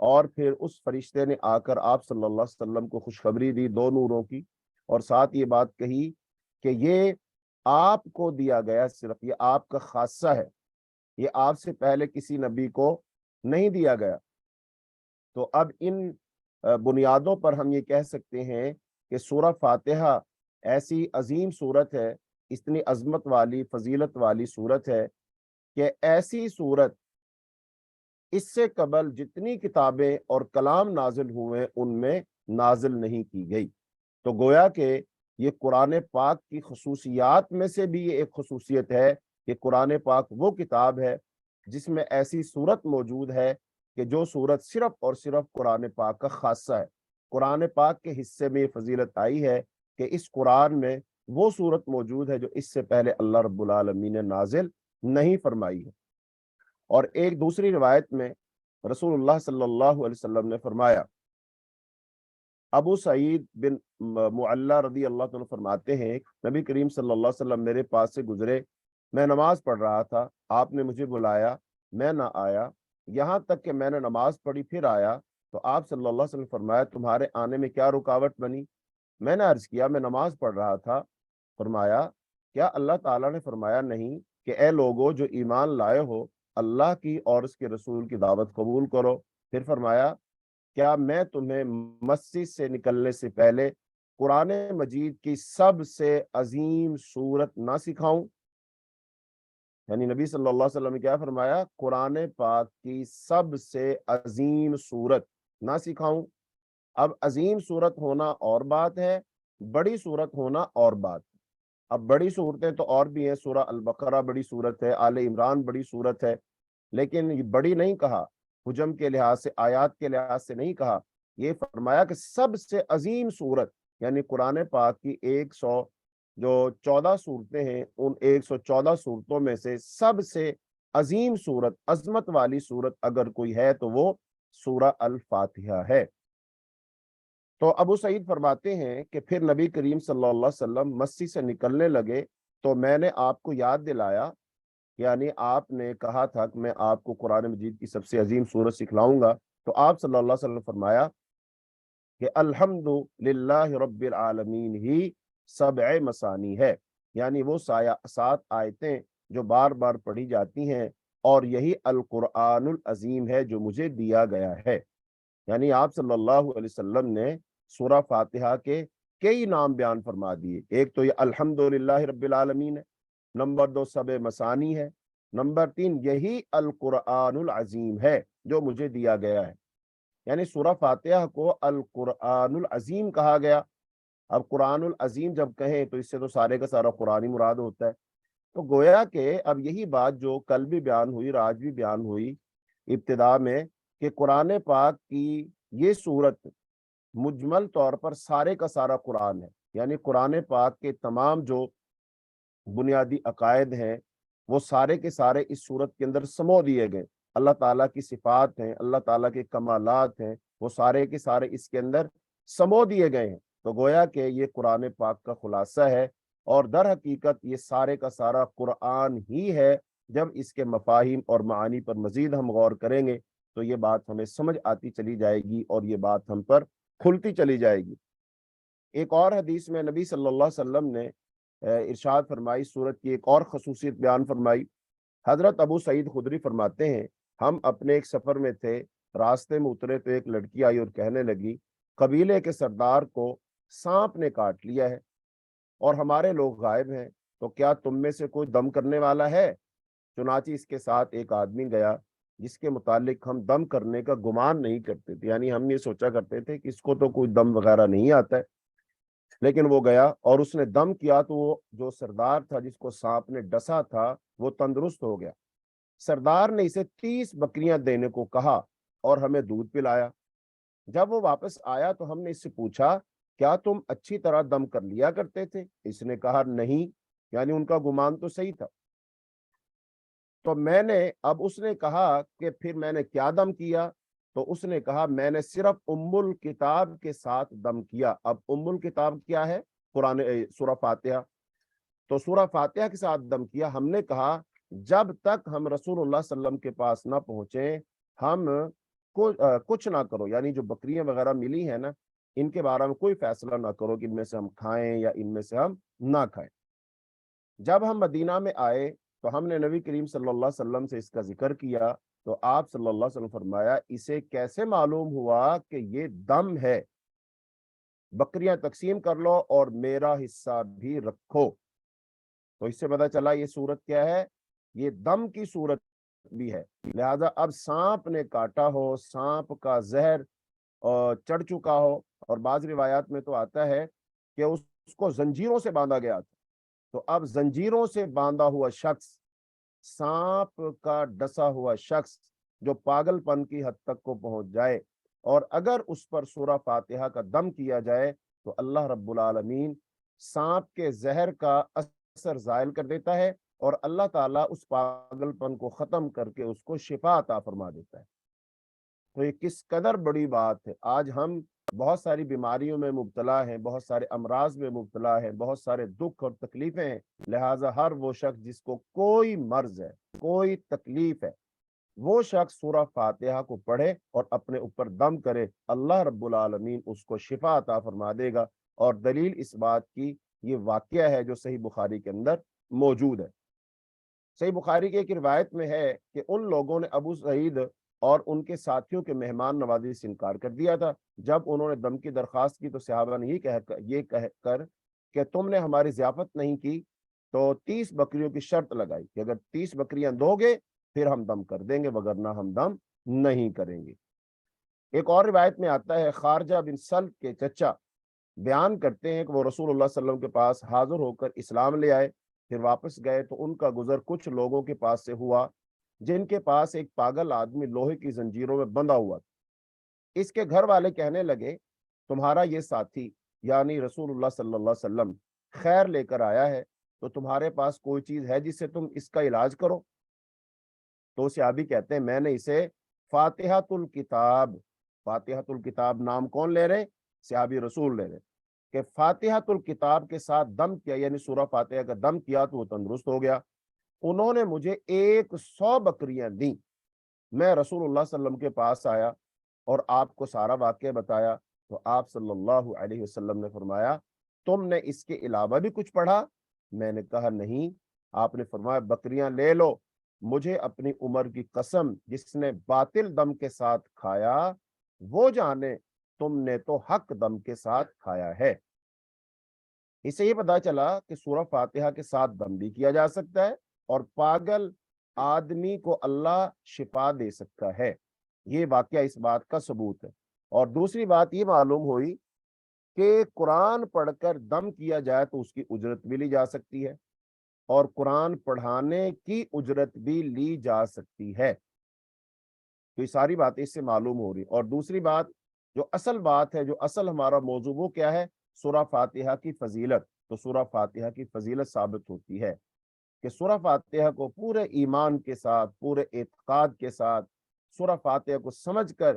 اور پھر اس فرشتے نے آ کر آپ صلی اللہ علیہ وسلم کو خوشخبری دی 2 نوروں کی، اور ساتھ یہ بات کہی کہ یہ آپ کو دیا گیا، صرف یہ آپ کا خاصہ ہے، یہ آپ سے پہلے کسی نبی کو نہیں دیا گیا۔ تو اب ان بنیادوں پر ہم یہ کہہ سکتے ہیں کہ سورہ فاتحہ ایسی عظیم صورت ہے، اتنی عظمت والی فضیلت والی صورت ہے کہ ایسی صورت اس سے قبل جتنی کتابیں اور کلام نازل ہوئے ان میں نازل نہیں کی گئی۔ تو گویا کہ یہ قرآن پاک کی خصوصیات میں سے بھی یہ ایک خصوصیت ہے کہ قرآن پاک وہ کتاب ہے جس میں ایسی صورت موجود ہے کہ جو صورت صرف اور صرف قرآن پاک کا خاصہ ہے۔ قرآن پاک کے حصے میں یہ فضیلت آئی ہے کہ اس قرآن میں وہ صورت موجود ہے جو اس سے پہلے اللہ رب العالمین نے نازل نہیں فرمائی ہے۔ اور ایک دوسری روایت میں رسول اللہ صلی اللہ علیہ وسلم نے فرمایا، ابو سعید بن معلہ رضی اللہ عنہ فرماتے ہیں، نبی کریم صلی اللہ علیہ وسلم میرے پاس سے گزرے، میں نماز پڑھ رہا تھا، آپ نے مجھے بلایا، میں نہ آیا، یہاں تک کہ میں نے نماز پڑھی پھر آیا تو آپ صلی اللہ علیہ وسلم فرمایا تمہارے آنے میں کیا رکاوٹ بنی؟ میں نے عرض کیا میں نماز پڑھ رہا تھا۔ فرمایا کیا اللہ تعالیٰ نے فرمایا نہیں کہ اے لوگو جو ایمان لائے ہو اللہ کی اور اس کے رسول کی دعوت قبول کرو؟ پھر فرمایا کیا میں تمہیں مسجد سے نکلنے سے پہلے قرآن مجید کی سب سے عظیم صورت نہ سکھاؤں؟ یعنی نبی صلی اللہ علیہ وسلم نے کیا فرمایا؟ قرآن پاک کی سب سے عظیم صورت نہ سکھاؤں؟ اب عظیم صورت ہونا اور بات ہے، بڑی صورت ہونا اور بات ہے۔ اب بڑی صورتیں تو اور بھی ہیں، سورہ البقرہ بڑی صورت ہے، آل عمران بڑی صورت ہے، لیکن یہ بڑی نہیں کہا، حجم کے لحاظ سے، آیات کے لحاظ سے نہیں کہا، یہ فرمایا کہ سب سے عظیم صورت، یعنی قرآن پاک کی 114 صورتیں ہیں، ان 114 صورتوں میں سے سب سے عظیم صورت، عظمت والی صورت اگر کوئی ہے تو وہ سورہ الفاتحہ ہے۔ تو ابو سعید فرماتے ہیں کہ پھر نبی کریم صلی اللہ علیہ وسلم مسجد سے نکلنے لگے تو میں نے آپ کو یاد دلایا، یعنی آپ نے کہا تھا کہ میں آپ کو قرآن مجید کی سب سے عظیم صورت سکھلاؤں گا، تو آپ صلی اللہ علیہ وسلم نے فرمایا کہ الحمد للہ رب العالمین ہی سبع مسانی ہے، یعنی وہ 7 آیتیں جو بار بار پڑھی جاتی ہیں، اور یہی القرآن العظیم ہے جو مجھے دیا گیا ہے۔ یعنی آپ صلی اللہ علیہ وسلم نے سورہ فاتحہ کے کئی نام بیان فرما دیے، ایک تو یہ الحمدللہ رب العالمین ہے، نمبر 2 سبع مسانی ہے، نمبر 3 یہی القرآن العظیم ہے جو مجھے دیا گیا ہے۔ یعنی سورہ فاتحہ کو القرآن العظیم کہا گیا۔ اب قرآن العظیم جب کہیں تو اس سے تو سارے کا سارا قرآن ہی مراد ہوتا ہے۔ تو گویا کہ اب یہی بات جو کل بھی بیان ہوئی، آج بھی بیان ہوئی ابتدا میں، کہ قرآن پاک کی یہ صورت مجمل طور پر سارے کا سارا قرآن ہے، یعنی قرآن پاک کے تمام جو بنیادی عقائد ہیں وہ سارے کے سارے اس صورت کے اندر سمو دیے گئے۔ اللہ تعالیٰ کی صفات ہیں، اللہ تعالیٰ کے کمالات ہیں، وہ سارے کے سارے اس کے اندر سمو دیے گئے ہیں۔ تو گویا کہ یہ قرآن پاک کا خلاصہ ہے، اور در حقیقت یہ سارے کا سارا قرآن ہی ہے۔ جب اس کے مفاہیم اور معانی پر مزید ہم غور کریں گے تو یہ بات ہمیں سمجھ آتی چلی جائے گی اور یہ بات ہم پر کھلتی چلی جائے گی۔ ایک اور حدیث میں نبی صلی اللہ علیہ وسلم نے ارشاد فرمائی، سورت کی ایک اور خصوصیت بیان فرمائی۔ حضرت ابو سعید خدری فرماتے ہیں ہم اپنے ایک سفر میں تھے، راستے میں اترے تو ایک لڑکی آئی اور کہنے لگی قبیلے کے سردار کو سانپ نے کاٹ لیا ہے اور ہمارے لوگ غائب ہیں، تو کیا تم میں سے کوئی دم کرنے والا ہے؟ چنانچہ اس کے ساتھ ایک آدمی گیا جس کے متعلق ہم دم کرنے کا گمان نہیں کرتے تھے، یعنی ہم یہ سوچا کرتے تھے کہ اس کو تو کوئی دم وغیرہ نہیں آتا ہے، لیکن وہ گیا اور اس نے دم کیا تو وہ جو سردار تھا جس کو سانپ نے ڈسا تھا وہ تندرست ہو گیا۔ سردار نے اسے 30 بکریاں دینے کو کہا اور ہمیں دودھ پلایا۔ جب وہ واپس آیا تو ہم نے اس سے پوچھا کیا تم اچھی طرح دم کر لیا کرتے تھے؟ اس نے کہا نہیں، یعنی ان کا گمان تو صحیح تھا۔ تو میں نے اب اس نے کہا کہ پھر میں نے کیا دم کیا؟ تو اس نے کہا میں نے صرف ام الکتاب کے ساتھ دم کیا۔ اب ام الکتاب کیا ہے؟ قرآن سورہ فاتحہ۔ تو سورہ فاتحہ کے ساتھ دم کیا۔ ہم نے کہا جب تک ہم رسول اللہ صلی اللہ علیہ وسلم کے پاس نہ پہنچے ہم کچھ نہ کرو، یعنی جو بکریاں وغیرہ ملی ہیں نا، ان کے بارے میں کوئی فیصلہ نہ کرو کہ ان میں سے ہم کھائیں یا ان میں سے ہم نہ کھائیں۔ جب ہم مدینہ میں آئے تو ہم نے نبی کریم صلی اللہ علیہ وسلم سے اس کا ذکر کیا، تو آپ صلی اللہ علیہ وسلم فرمایا اسے کیسے معلوم ہوا کہ یہ دم ہے؟ بکریاں تقسیم کر لو اور میرا حصہ بھی رکھو۔ تو اس سے پتہ چلا یہ صورت کیا ہے، یہ دم کی صورت بھی ہے۔ لہذا اب سانپ نے کاٹا ہو، سانپ کا زہر چڑھ چکا ہو، اور بعض روایات میں تو آتا ہے کہ اس کو زنجیروں سے باندھا گیا تھا، تو اب زنجیروں سے باندھا ہوا شخص، سانپ کا ڈسا ہوا شخص جو پاگل پن کی حد تک کو پہنچ جائے، اور اگر اس پر سورہ فاتحہ کا دم کیا جائے تو اللہ رب العالمین سانپ کے زہر کا اثر زائل کر دیتا ہے، اور اللہ تعالیٰ اس پاگل پن کو ختم کر کے اس کو شفا عطا فرما دیتا ہے۔ تو یہ کس قدر بڑی بات ہے۔ آج ہم بہت ساری بیماریوں میں مبتلا ہیں، بہت سارے امراض میں مبتلا ہیں، بہت سارے دکھ اور تکلیفیں ہیں، لہٰذا ہر وہ شخص جس کو کوئی مرض ہے، کوئی تکلیف ہے، وہ شخص سورہ فاتحہ کو پڑھے اور اپنے اوپر دم کرے، اللہ رب العالمین اس کو شفا عطا فرما دے گا۔ اور دلیل اس بات کی یہ واقعہ ہے جو صحیح بخاری کے اندر موجود ہے۔ صحیح بخاری کی ایک روایت میں ہے کہ ان لوگوں نے ابو سعید اور ان کے ساتھیوں کے مہمان نوازی سے انکار کر دیا تھا۔ جب انہوں نے دم کی درخواست کی تو صحابہ نے یہ کہہ کر کہ تم نے ہماری ضیافت نہیں کی، تو 30 بکریوں کی شرط لگائی کہ اگر 30 بکریاں دو گے پھر ہم دم کر دیں گے، وگرنہ ہم دم نہیں کریں گے۔ ایک اور روایت میں آتا ہے، خارجہ بن سلف کے چچا بیان کرتے ہیں کہ وہ رسول اللہ صلی اللہ علیہ وسلم کے پاس حاضر ہو کر اسلام لے آئے، پھر واپس گئے تو ان کا گزر کچھ لوگوں کے پاس سے ہوا جن کے پاس ایک پاگل آدمی لوہے کی زنجیروں میں بندھا ہوا تھا۔ اس کے گھر والے کہنے لگے تمہارا یہ ساتھی یعنی رسول اللہ صلی اللہ علیہ وسلم خیر لے کر آیا ہے، تو تمہارے پاس کوئی چیز ہے جس سے تم اس کا علاج کرو؟ تو صحابی کہتے ہیں میں نے اسے فاتحۃ الکتاب، فاتحۃ الکتاب نام کون لے رہے؟ صحابی رسول لے رہے، کہ فاتحۃ الکتاب کے ساتھ دم کیا، یعنی سورہ فاتحہ کا دم کیا تو وہ تندرست ہو گیا۔ انہوں نے مجھے 100 بکریاں دیں۔ میں رسول اللہ صلی اللہ علیہ وسلم کے پاس آیا اور آپ کو سارا واقعہ بتایا، تو آپ صلی اللہ علیہ وسلم نے فرمایا تم نے اس کے علاوہ بھی کچھ پڑھا؟ میں نے کہا نہیں۔ آپ نے فرمایا بکریاں لے لو، مجھے اپنی عمر کی قسم جس نے باطل دم کے ساتھ کھایا وہ جانے تم نے تو حق دم کے ساتھ کھایا ہے۔ اس سے یہ پتا چلا کہ سورہ فاتحہ کے ساتھ دم بھی کیا جا سکتا ہے اور پاگل آدمی کو اللہ شفا دے سکتا ہے۔ یہ واقعہ اس بات کا ثبوت ہے۔ اور دوسری بات یہ معلوم ہوئی کہ قرآن پڑھ کر دم کیا جائے تو اس کی اجرت بھی لی جا سکتی ہے، اور قرآن پڑھانے کی اجرت بھی لی جا سکتی ہے۔ تو یہ ساری باتیں اس سے معلوم ہو رہی۔ اور دوسری بات جو اصل بات ہے، جو اصل ہمارا موضوع وہ کیا ہے؟ سورہ فاتحہ کی فضیلت۔ تو سورہ فاتحہ کی فضیلت ثابت ہوتی ہے کہ سورہ فاتحہ کو پورے ایمان کے ساتھ، پورے اعتقاد کے ساتھ، سورہ فاتحہ کو سمجھ کر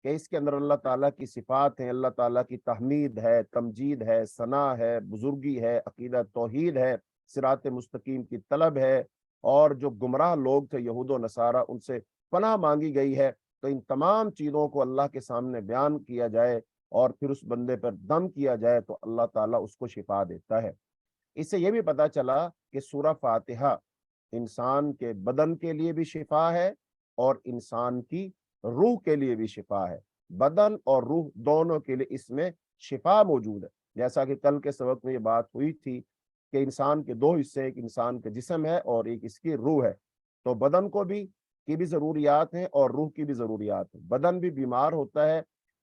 کہ اس کے اندر اللہ تعالیٰ کی صفات ہیں، اللہ تعالیٰ کی تحمید ہے، تمجید ہے، ثنا ہے، بزرگی ہے، عقیدہ توحید ہے، صراط مستقیم کی طلب ہے، اور جو گمراہ لوگ تھے یہود و نصارہ ان سے پناہ مانگی گئی ہے۔ تو ان تمام چیزوں کو اللہ کے سامنے بیان کیا جائے اور پھر اس بندے پر دم کیا جائے تو اللہ تعالیٰ اس کو شفا دیتا ہے۔ اس سے یہ بھی پتا چلا کہ سورہ فاتحہ انسان کے بدن کے لیے بھی شفا ہے اور انسان کی روح کے لیے بھی شفا ہے۔ بدن اور روح دونوں کے لیے اس میں شفا موجود ہے۔ جیسا کہ کل کے سبق میں یہ بات ہوئی تھی کہ انسان کے دو حصے، ایک انسان کا جسم ہے اور ایک اس کی روح ہے۔ تو بدن کو بھی کی بھی ضروریات ہیں اور روح کی بھی ضروریات ہیں۔ بدن بھی بیمار ہوتا ہے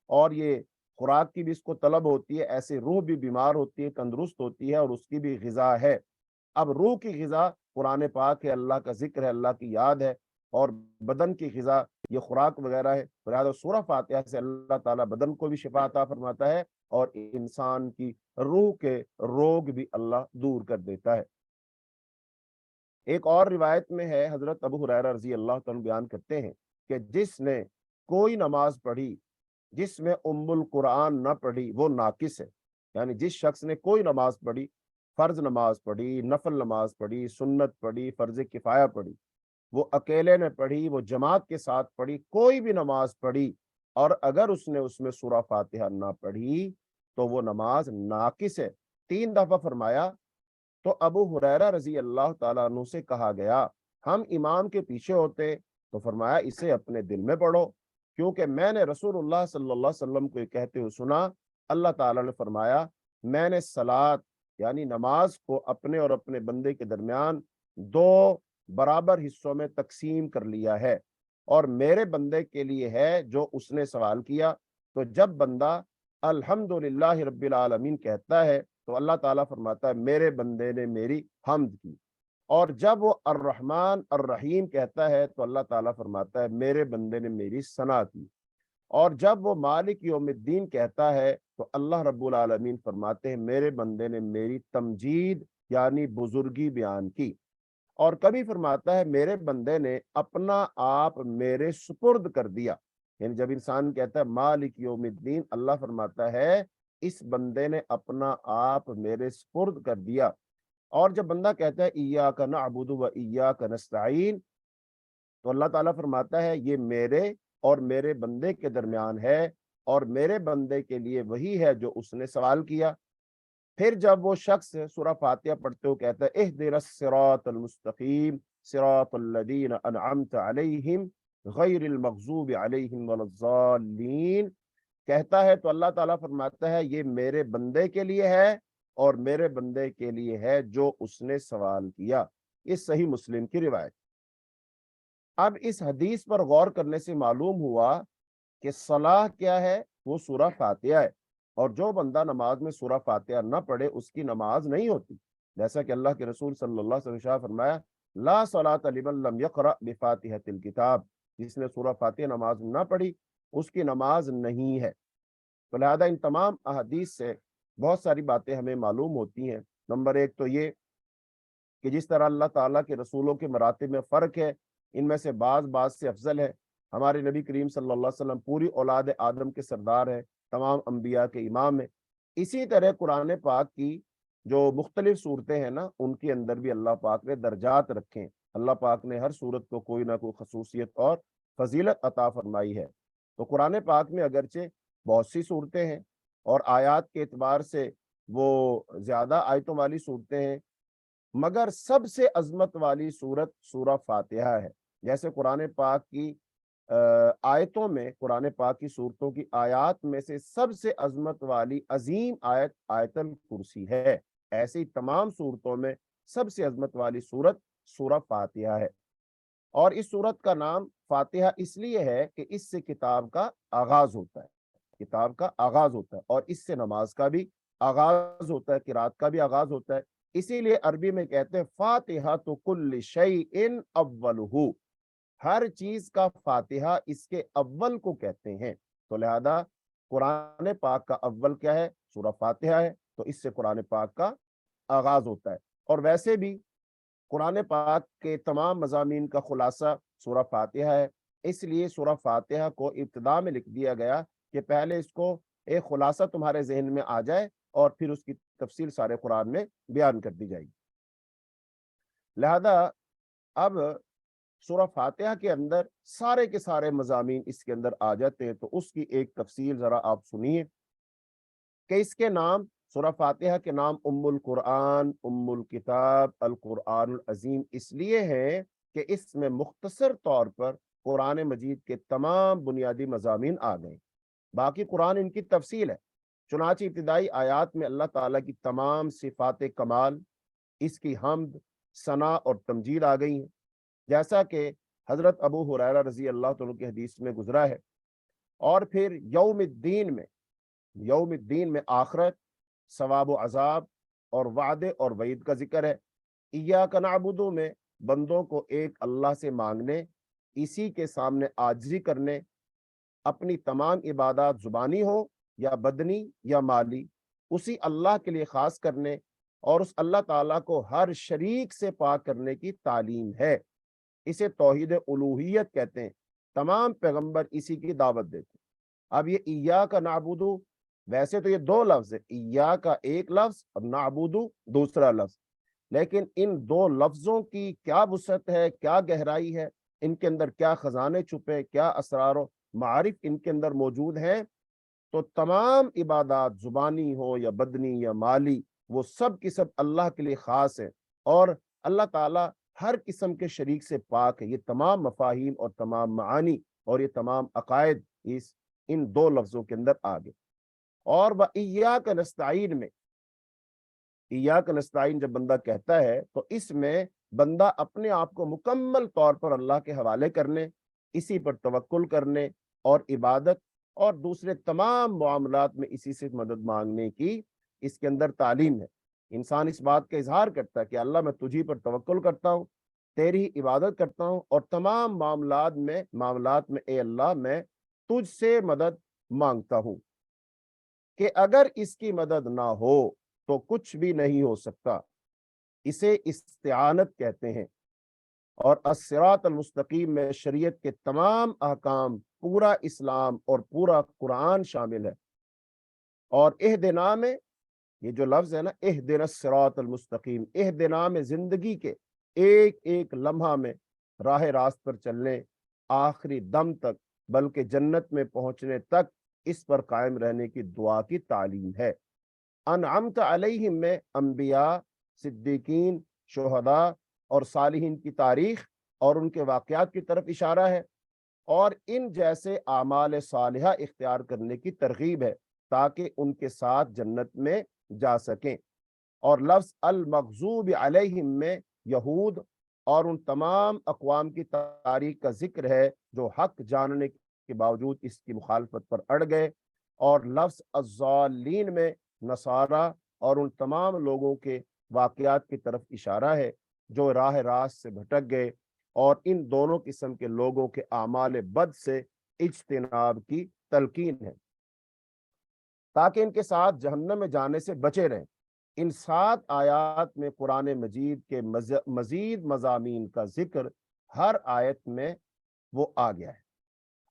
اور یہ خوراک کی بھی اس کو طلب ہوتی ہے، ایسے روح بھی بیمار ہوتی ہے، تندرست ہوتی ہے اور اس کی بھی غذا ہے۔ اب روح کی غذا قرآن پاک ہے، اللہ کا ذکر ہے، اللہ کی یاد ہے، اور بدن کی غذا یہ خوراک وغیرہ ہے۔ لہٰذا سورہ فاتحہ سے اللہ تعالیٰ بدن کو بھی شفا عطا فرماتا ہے اور انسان کی روح کے روگ بھی اللہ دور کر دیتا ہے۔ ایک اور روایت میں ہے، حضرت ابو ہریرہ رضی اللہ تعالیٰ بیان کرتے ہیں کہ جس نے کوئی نماز پڑھی جس میں ام القرآن نہ پڑھی وہ ناقص ہے۔ یعنی جس شخص نے کوئی نماز پڑھی، فرض نماز پڑھی، نفل نماز پڑھی، سنت پڑھی، فرض کفایہ پڑھی، وہ اکیلے نے پڑھی، وہ جماعت کے ساتھ پڑھی، کوئی بھی نماز پڑھی اور اگر اس نے اس میں سورہ فاتحہ نہ پڑھی تو وہ نماز ناقص ہے۔ 3 دفعہ فرمایا۔ تو ابو ہریرہ رضی اللہ تعالیٰ عنہ سے کہا گیا ہم امام کے پیچھے ہوتے تو فرمایا اسے اپنے دل میں پڑھو، کیونکہ میں نے رسول اللہ صلی اللہ علیہ وسلم کو یہ کہتے ہوئے سنا، اللہ تعالیٰ نے فرمایا میں نے صلات یعنی نماز کو اپنے اور اپنے بندے کے درمیان 2 برابر حصوں میں تقسیم کر لیا ہے، اور میرے بندے کے لیے ہے جو اس نے سوال کیا۔ تو جب بندہ الحمدللہ رب العالمین کہتا ہے تو اللہ تعالیٰ فرماتا ہے میرے بندے نے میری حمد کی، اور جب وہ الرحمن الرحیم کہتا ہے تو اللہ تعالیٰ فرماتا ہے میرے بندے نے میری ثنا کی، اور جب وہ مالک یوم الدین کہتا ہے تو اللہ رب العالمین فرماتے ہیں میرے بندے نے میری تمجید یعنی بزرگی بیان کی، اور کبھی فرماتا ہے میرے بندے نے اپنا آپ میرے سپرد کر دیا۔ یعنی جب انسان کہتا ہے مالک یوم الدین، اللہ فرماتا ہے اس بندے نے اپنا آپ میرے سپرد کر دیا، اور جب بندہ کہتا ہے ایاک نعبد و ایاک نستعین تو اللہ تعالیٰ فرماتا ہے یہ میرے اور میرے بندے کے درمیان ہے، اور میرے بندے کے لیے وہی ہے جو اس نے سوال کیا۔ پھر جب وہ شخص سورہ فاتحہ پڑھتے ہو کہتا ہے اہدنا الصراط المستقیم صراط الذین انعمت علیہم غیر المغضوب علیہم ولا الضالین کہتا ہے تو اللہ تعالیٰ فرماتا ہے یہ میرے بندے کے لیے ہے اور میرے بندے کے لیے ہے جو اس نے سوال کیا۔ اس صحیح مسلم کی روایت۔ اب اس حدیث پر غور کرنے سے معلوم ہوا کہ صلاح کیا ہے، وہ سورہ فاتحہ ہے، اور جو بندہ نماز میں سورہ فاتحہ نہ پڑھے اس کی نماز نہیں ہوتی، جیسا کہ اللہ کے رسول صلی اللہ علیہ وسلم نے فرمایا لا صلاۃ لمن لم یقرأ بفاتحۃ الکتاب، جس نے سورہ فاتحہ نماز نہ پڑھی اس کی نماز نہیں ہے۔ تو لہذا ان تمام احادیث سے بہت ساری باتیں ہمیں معلوم ہوتی ہیں۔ نمبر 1 تو یہ کہ جس طرح اللہ تعالیٰ کے رسولوں کے مراتب میں فرق ہے، ان میں سے بعض سے افضل ہے۔ ہمارے نبی کریم صلی اللہ علیہ وسلم پوری اولاد آدم کے سردار ہیں، تمام انبیاء کے امام ہیں۔ اسی طرح قرآن پاک کی جو مختلف صورتیں ہیں نا، ان کے اندر بھی اللہ پاک نے درجات رکھے ہیں۔ اللہ پاک نے ہر صورت کو کوئی نہ کوئی خصوصیت اور فضیلت عطا فرمائی ہے۔ تو قرآن پاک میں اگرچہ بہت سی صورتیں ہیں اور آیات کے اعتبار سے وہ زیادہ آیتوں والی صورتیں ہیں، مگر سب سے عظمت والی صورت سورہ فاتحہ ہے۔ جیسے قرآن پاک کی آیتوں میں، قرآن پاک کی صورتوں کی آیات میں سے سب سے عظمت والی عظیم آیت آیت الکرسی ہے، ایسی تمام صورتوں میں سب سے عظمت والی صورت سورہ فاتحہ ہے۔ اور اس صورت کا نام فاتحہ اس لیے ہے کہ اس سے کتاب کا آغاز ہوتا ہے، کتاب کا آغاز ہوتا ہے، اور اس سے نماز کا بھی آغاز ہوتا ہے، قرات کا بھی آغاز ہوتا ہے۔ اسی لیے عربی میں کہتے ہیں فاتحۃ کل شیء اولہ، ہر چیز کا فاتحہ اس کے اول کو کہتے ہیں۔ تو لہذا قرآن پاک کا اول کیا ہے؟ سورہ فاتحہ ہے، تو اس سے قرآن پاک کا آغاز ہوتا ہے۔ اور ویسے بھی قرآن پاک کے تمام مضامین کا خلاصہ سورہ فاتحہ ہے، اس لیے سورہ فاتحہ کو ابتدا میں لکھ دیا گیا کہ پہلے اس کو ایک خلاصہ تمہارے ذہن میں آ جائے اور پھر اس کی تفصیل سارے قرآن میں بیان کر دی جائے گی۔ لہذا اب سورہ فاتحہ کے اندر سارے کے سارے مضامین اس کے اندر آ جاتے ہیں، تو اس کی ایک تفصیل ذرا آپ سنیے کہ اس کے نام، سورہ فاتحہ کے نام ام القرآن، ام الکتاب، القرآن العظیم اس لیے ہے کہ اس میں مختصر طور پر قرآن مجید کے تمام بنیادی مضامین آ گئے، باقی قرآن ان کی تفصیل ہے۔ چنانچہ ابتدائی آیات میں اللہ تعالیٰ کی تمام صفات کمال، اس کی حمد، ثنا اور تمجید آ گئی ہیں، جیسا کہ حضرت ابو ہریرہ رضی اللہ عنہ کی حدیث میں گزرا ہے۔ اور پھر یوم الدین میں آخرت، ثواب و عذاب اور وعدے اور وعید کا ذکر ہے۔ ایاک نعبد میں بندوں کو ایک اللہ سے مانگنے، اسی کے سامنے عاجزی کرنے، اپنی تمام عبادات زبانی ہو یا بدنی یا مالی، اسی اللہ کے لیے خاص کرنے اور اس اللہ تعالیٰ کو ہر شریک سے پاک کرنے کی تعلیم ہے۔ اسے توحید الوہیت کہتے ہیں، تمام پیغمبر اسی کی دعوت دیتے ہیں۔ اب یہ ایاک نعبد، ویسے تو یہ 2 لفظ ہے، ایاک ایک لفظ اور نعبد دوسرا لفظ، لیکن ان دو لفظوں کی کیا وسعت ہے، کیا گہرائی ہے، ان کے اندر کیا خزانے چھپے، کیا اسرار و معارف ان کے اندر موجود ہیں، تو تمام عبادات زبانی ہو یا بدنی یا مالی، وہ سب کی سب اللہ کے لیے خاص ہے، اور اللہ تعالیٰ ہر قسم کے شریک سے پاک ہے۔ یہ تمام مفاہیم اور تمام معانی اور یہ تمام عقائد ان دو لفظوں کے اندر آگے۔ اور وَإِيَّاكَ نَسْتَعِينُ میں ایاک نستعین جب بندہ کہتا ہے تو اس میں بندہ اپنے آپ کو مکمل طور پر اللہ کے حوالے کرنے، اسی پر توکل کرنے اور عبادت اور دوسرے تمام معاملات میں اسی سے مدد مانگنے کی اس کے اندر تعلیم ہے۔ انسان اس بات کا اظہار کرتا ہے کہ اللہ میں تجھی پر توکل کرتا ہوں، تیری عبادت کرتا ہوں، اور تمام معاملات میں اے اللہ میں تجھ سے مدد مانگتا ہوں، کہ اگر اس کی مدد نہ ہو تو کچھ بھی نہیں ہو سکتا۔ اسے استعانت کہتے ہیں۔ اور الصراط المستقیم میں شریعت کے تمام احکام، پورا اسلام اور پورا قرآن شامل ہے۔ اور اہدنا میں یہ جو لفظ ہے نا، اہدنا الصراط المستقیم، اہدنا میں زندگی کے ایک ایک لمحہ میں راہ راست پر چلنے، آخری دم تک، بلکہ جنت میں پہنچنے تک اس پر قائم رہنے کی دعا کی تعلیم ہے۔ انعمت علیہم میں انبیاء، صدیقین، شہداء اور صالحین کی تاریخ اور ان کے واقعات کی طرف اشارہ ہے، اور ان جیسے اعمال صالحہ اختیار کرنے کی ترغیب ہے تاکہ ان کے ساتھ جنت میں جا سکیں۔ اور لفظ المغضوب علیہم میں یہود اور ان تمام اقوام کی تاریخ کا ذکر ہے جو حق جاننے کے باوجود اس کی مخالفت پر اڑ گئے، اور لفظ الضالین میں نصارہ اور ان تمام لوگوں کے واقعات کی طرف اشارہ ہے جو راہ راست سے بھٹک گئے، اور ان دونوں قسم کے لوگوں کے اعمال بد سے اجتناب کی تلقین ہے تاکہ ان کے ساتھ جہنم میں جانے سے بچے رہیں۔ ان 7 آیات میں قرآن مجید کے مزید مضامین کا ذکر ہر آیت میں وہ آ گیا ہے۔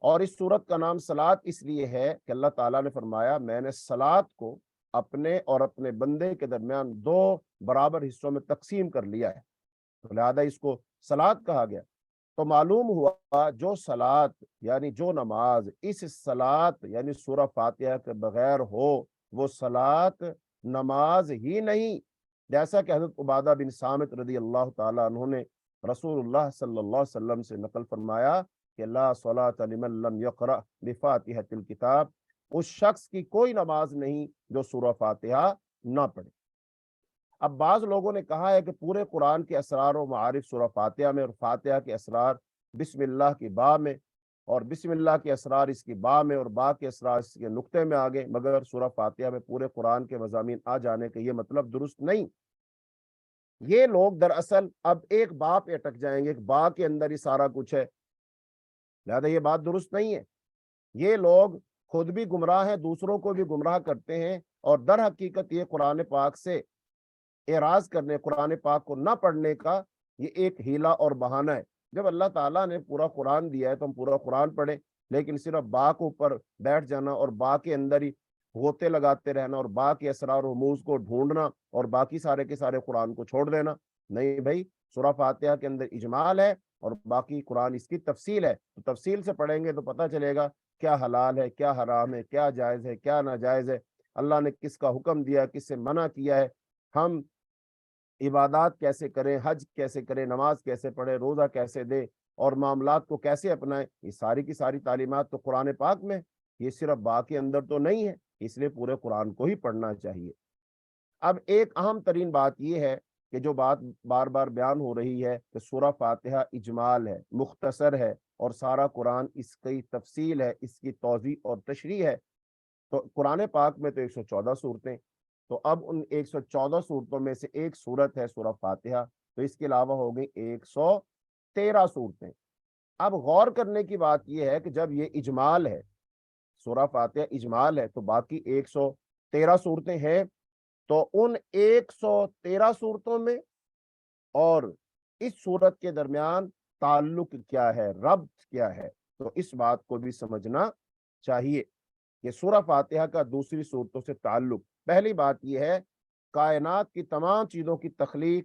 اور اس سورت کا نام صلاۃ اس لیے ہے کہ اللہ تعالیٰ نے فرمایا میں نے صلاۃ کو اپنے اور اپنے بندے کے درمیان 2 برابر حصوں میں تقسیم کر لیا ہے، تو لہذا اس کو صلاۃ کہا گیا۔ تو معلوم ہوا جو صلاۃ یعنی جو نماز اس صلاۃ یعنی سورہ فاتحہ کے بغیر ہو وہ صلاۃ نماز ہی نہیں، جیسا کہ حضرت عبادہ بن صامت رضی اللہ تعالیٰ عنہ نے رسول اللہ صلی اللہ علیہ وسلم سے نقل فرمایا کہ لا صلاۃ لمن لم یقرأ بفاتحۃ الکتاب، اس شخص کی کوئی نماز نہیں جو سورہ فاتحہ نہ پڑھے۔ اب بعض لوگوں نے کہا ہے کہ پورے قرآن کے اسرار و معارف سورہ فاتحہ میں، اور فاتحہ کے اسرار بسم اللہ کی با میں، اور بسم اللہ کے اسرار اس کی با میں، اور با کے اسرار اس کے نقطے میں آگے، مگر سورہ فاتحہ میں پورے قرآن کے مضامین آ جانے کا یہ مطلب درست نہیں۔ یہ لوگ دراصل اب ایک با پہ اٹک جائیں گے، ایک با کے اندر ہی سارا کچھ ہے، لہذا یہ بات درست نہیں ہے۔ یہ لوگ خود بھی گمراہ ہیں، دوسروں کو بھی گمراہ کرتے ہیں، اور در حقیقت یہ قرآن پاک سے اعراض کرنے، قرآن پاک کو نہ پڑھنے کا یہ ایک ہیلا اور بہانہ ہے۔ جب اللہ تعالیٰ نے پورا قرآن دیا ہے تو ہم پورا قرآن پڑھیں، لیکن صرف با کے اوپر بیٹھ جانا اور با کے اندر ہی غوطے لگاتے رہنا اور با کے اسرار و رموز کو ڈھونڈنا اور باقی سارے کے سارے قرآن کو چھوڑ دینا، نہیں بھائی، سورہ فاتحہ کے اندر اجمال ہے اور باقی قرآن اس کی تفصیل ہے، تو تفصیل سے پڑھیں گے تو پتہ چلے گا کیا حلال ہے، کیا حرام ہے، کیا جائز ہے، کیا ناجائز ہے، اللہ نے کس کا حکم دیا، کس سے منع کیا ہے، ہم عبادات کیسے کریں، حج کیسے کریں، نماز کیسے پڑھیں، روزہ کیسے دیں، اور معاملات کو کیسے اپنائیں، یہ ساری کی ساری تعلیمات تو قرآن پاک میں، یہ صرف با کے اندر تو نہیں ہے، اس لیے پورے قرآن کو ہی پڑھنا چاہیے۔ اب ایک اہم ترین بات یہ ہے کہ جو بات بار بار بیان ہو رہی ہے کہ سورہ فاتحہ اجمال ہے، مختصر ہے، اور سارا قرآن اس کی تفصیل ہے، اس کی توضیح اور تشریح ہے۔ تو قرآن پاک میں تو 114 صورتیں، تو اب ان 114 صورتوں میں سے ایک صورت ہے سورہ فاتحہ، تو اس کے علاوہ ہو گئی 113 صورتیں۔ اب غور کرنے کی بات یہ ہے کہ جب یہ اجمال ہے، سورہ فاتحہ اجمال ہے، تو باقی 113 صورتیں ہیں، تو ان 113 صورتوں میں اور اس صورت کے درمیان تعلق کیا ہے، ربط کیا ہے، تو اس بات کو بھی سمجھنا چاہیے کہ سورہ فاتحہ کا دوسری صورتوں سے تعلق۔ پہلی بات یہ ہے کائنات کی تمام چیزوں کی تخلیق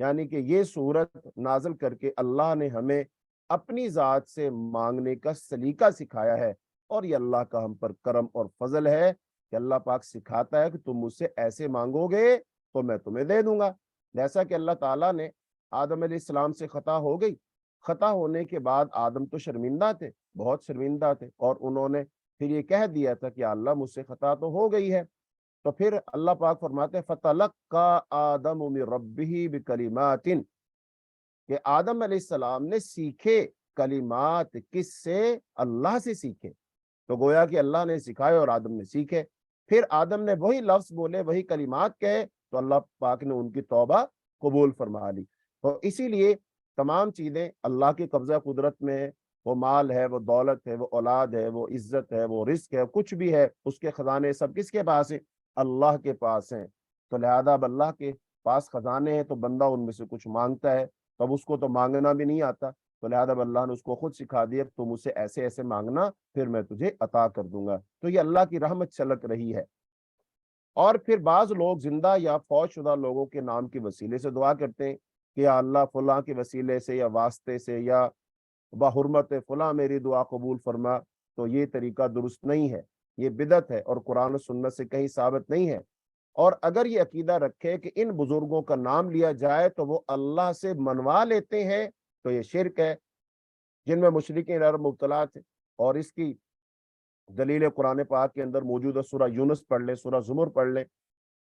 یعنی کہ یہ صورت نازل کر کے اللہ نے ہمیں اپنی ذات سے مانگنے کا سلیقہ سکھایا ہے، اور یہ اللہ کا ہم پر کرم اور فضل ہے کہ اللہ پاک سکھاتا ہے کہ تم مجھ سے ایسے مانگو گے تو میں تمہیں دے دوں گا۔ جیسا کہ اللہ تعالیٰ نے آدم علیہ السلام سے خطا ہو گئی، خطا ہونے کے بعد آدم تو شرمندہ تھے، بہت شرمندہ تھے، اور انہوں نے پھر یہ کہہ دیا تھا کہ اللہ مجھ سے خطا تو ہو گئی ہے۔ تو پھر اللہ پاک فرماتے ہیں فَتَلَقَّىٰ آدَمُ مِن رَبِّهِ بِكَلِمَاتٍ، کہ آدم علیہ السلام نے سیکھے کلمات، کس سے؟ اللہ سے سیکھے۔ تو گویا کہ اللہ نے سکھائے اور آدم نے سیکھے، پھر آدم نے وہی لفظ بولے، وہی کلمات کہے، تو اللہ پاک نے ان کی توبہ قبول فرما لی۔ تو اسی لیے تمام چیزیں اللہ کے قبضہ قدرت میں ہے، وہ مال ہے، وہ دولت ہے، وہ اولاد ہے، وہ عزت ہے، وہ رزق ہے، کچھ بھی ہے، اس کے خزانے سب کس کے پاس ہیں؟ اللہ کے پاس ہیں۔ تو لہذا اب اللہ کے پاس خزانے ہیں تو بندہ ان میں سے کچھ مانگتا ہے، تو اب اس کو تو مانگنا بھی نہیں آتا، تو لہذا اب اللہ نے اس کو خود سکھا دیا کہ تم مجھ سے ایسے ایسے مانگنا، پھر میں تجھے عطا کر دوں گا۔ تو یہ اللہ کی رحمت چھلک رہی ہے۔ اور پھر بعض لوگ زندہ یا فوت شدہ لوگوں کے نام کے وسیلے سے دعا کرتے ہیں کہ یا اللہ فلاں کے وسیلے سے یا واسطے سے یا بحرمت فلاں میری دعا قبول فرما۔ تو یہ طریقہ درست نہیں ہے، یہ بدعت ہے اور قرآن و سنت سے کہیں ثابت نہیں ہے۔ اور اگر یہ عقیدہ رکھے کہ ان بزرگوں کا نام لیا جائے تو وہ اللہ سے منوا لیتے ہیں، تو یہ شرک ہے، جن میں مشرکین عرب مبتلا تھے۔ اور اس کی دلیل قرآن پاک کے اندر موجود ہے، سورہ یونس پڑھ لیں، سورہ زمر پڑھ لیں۔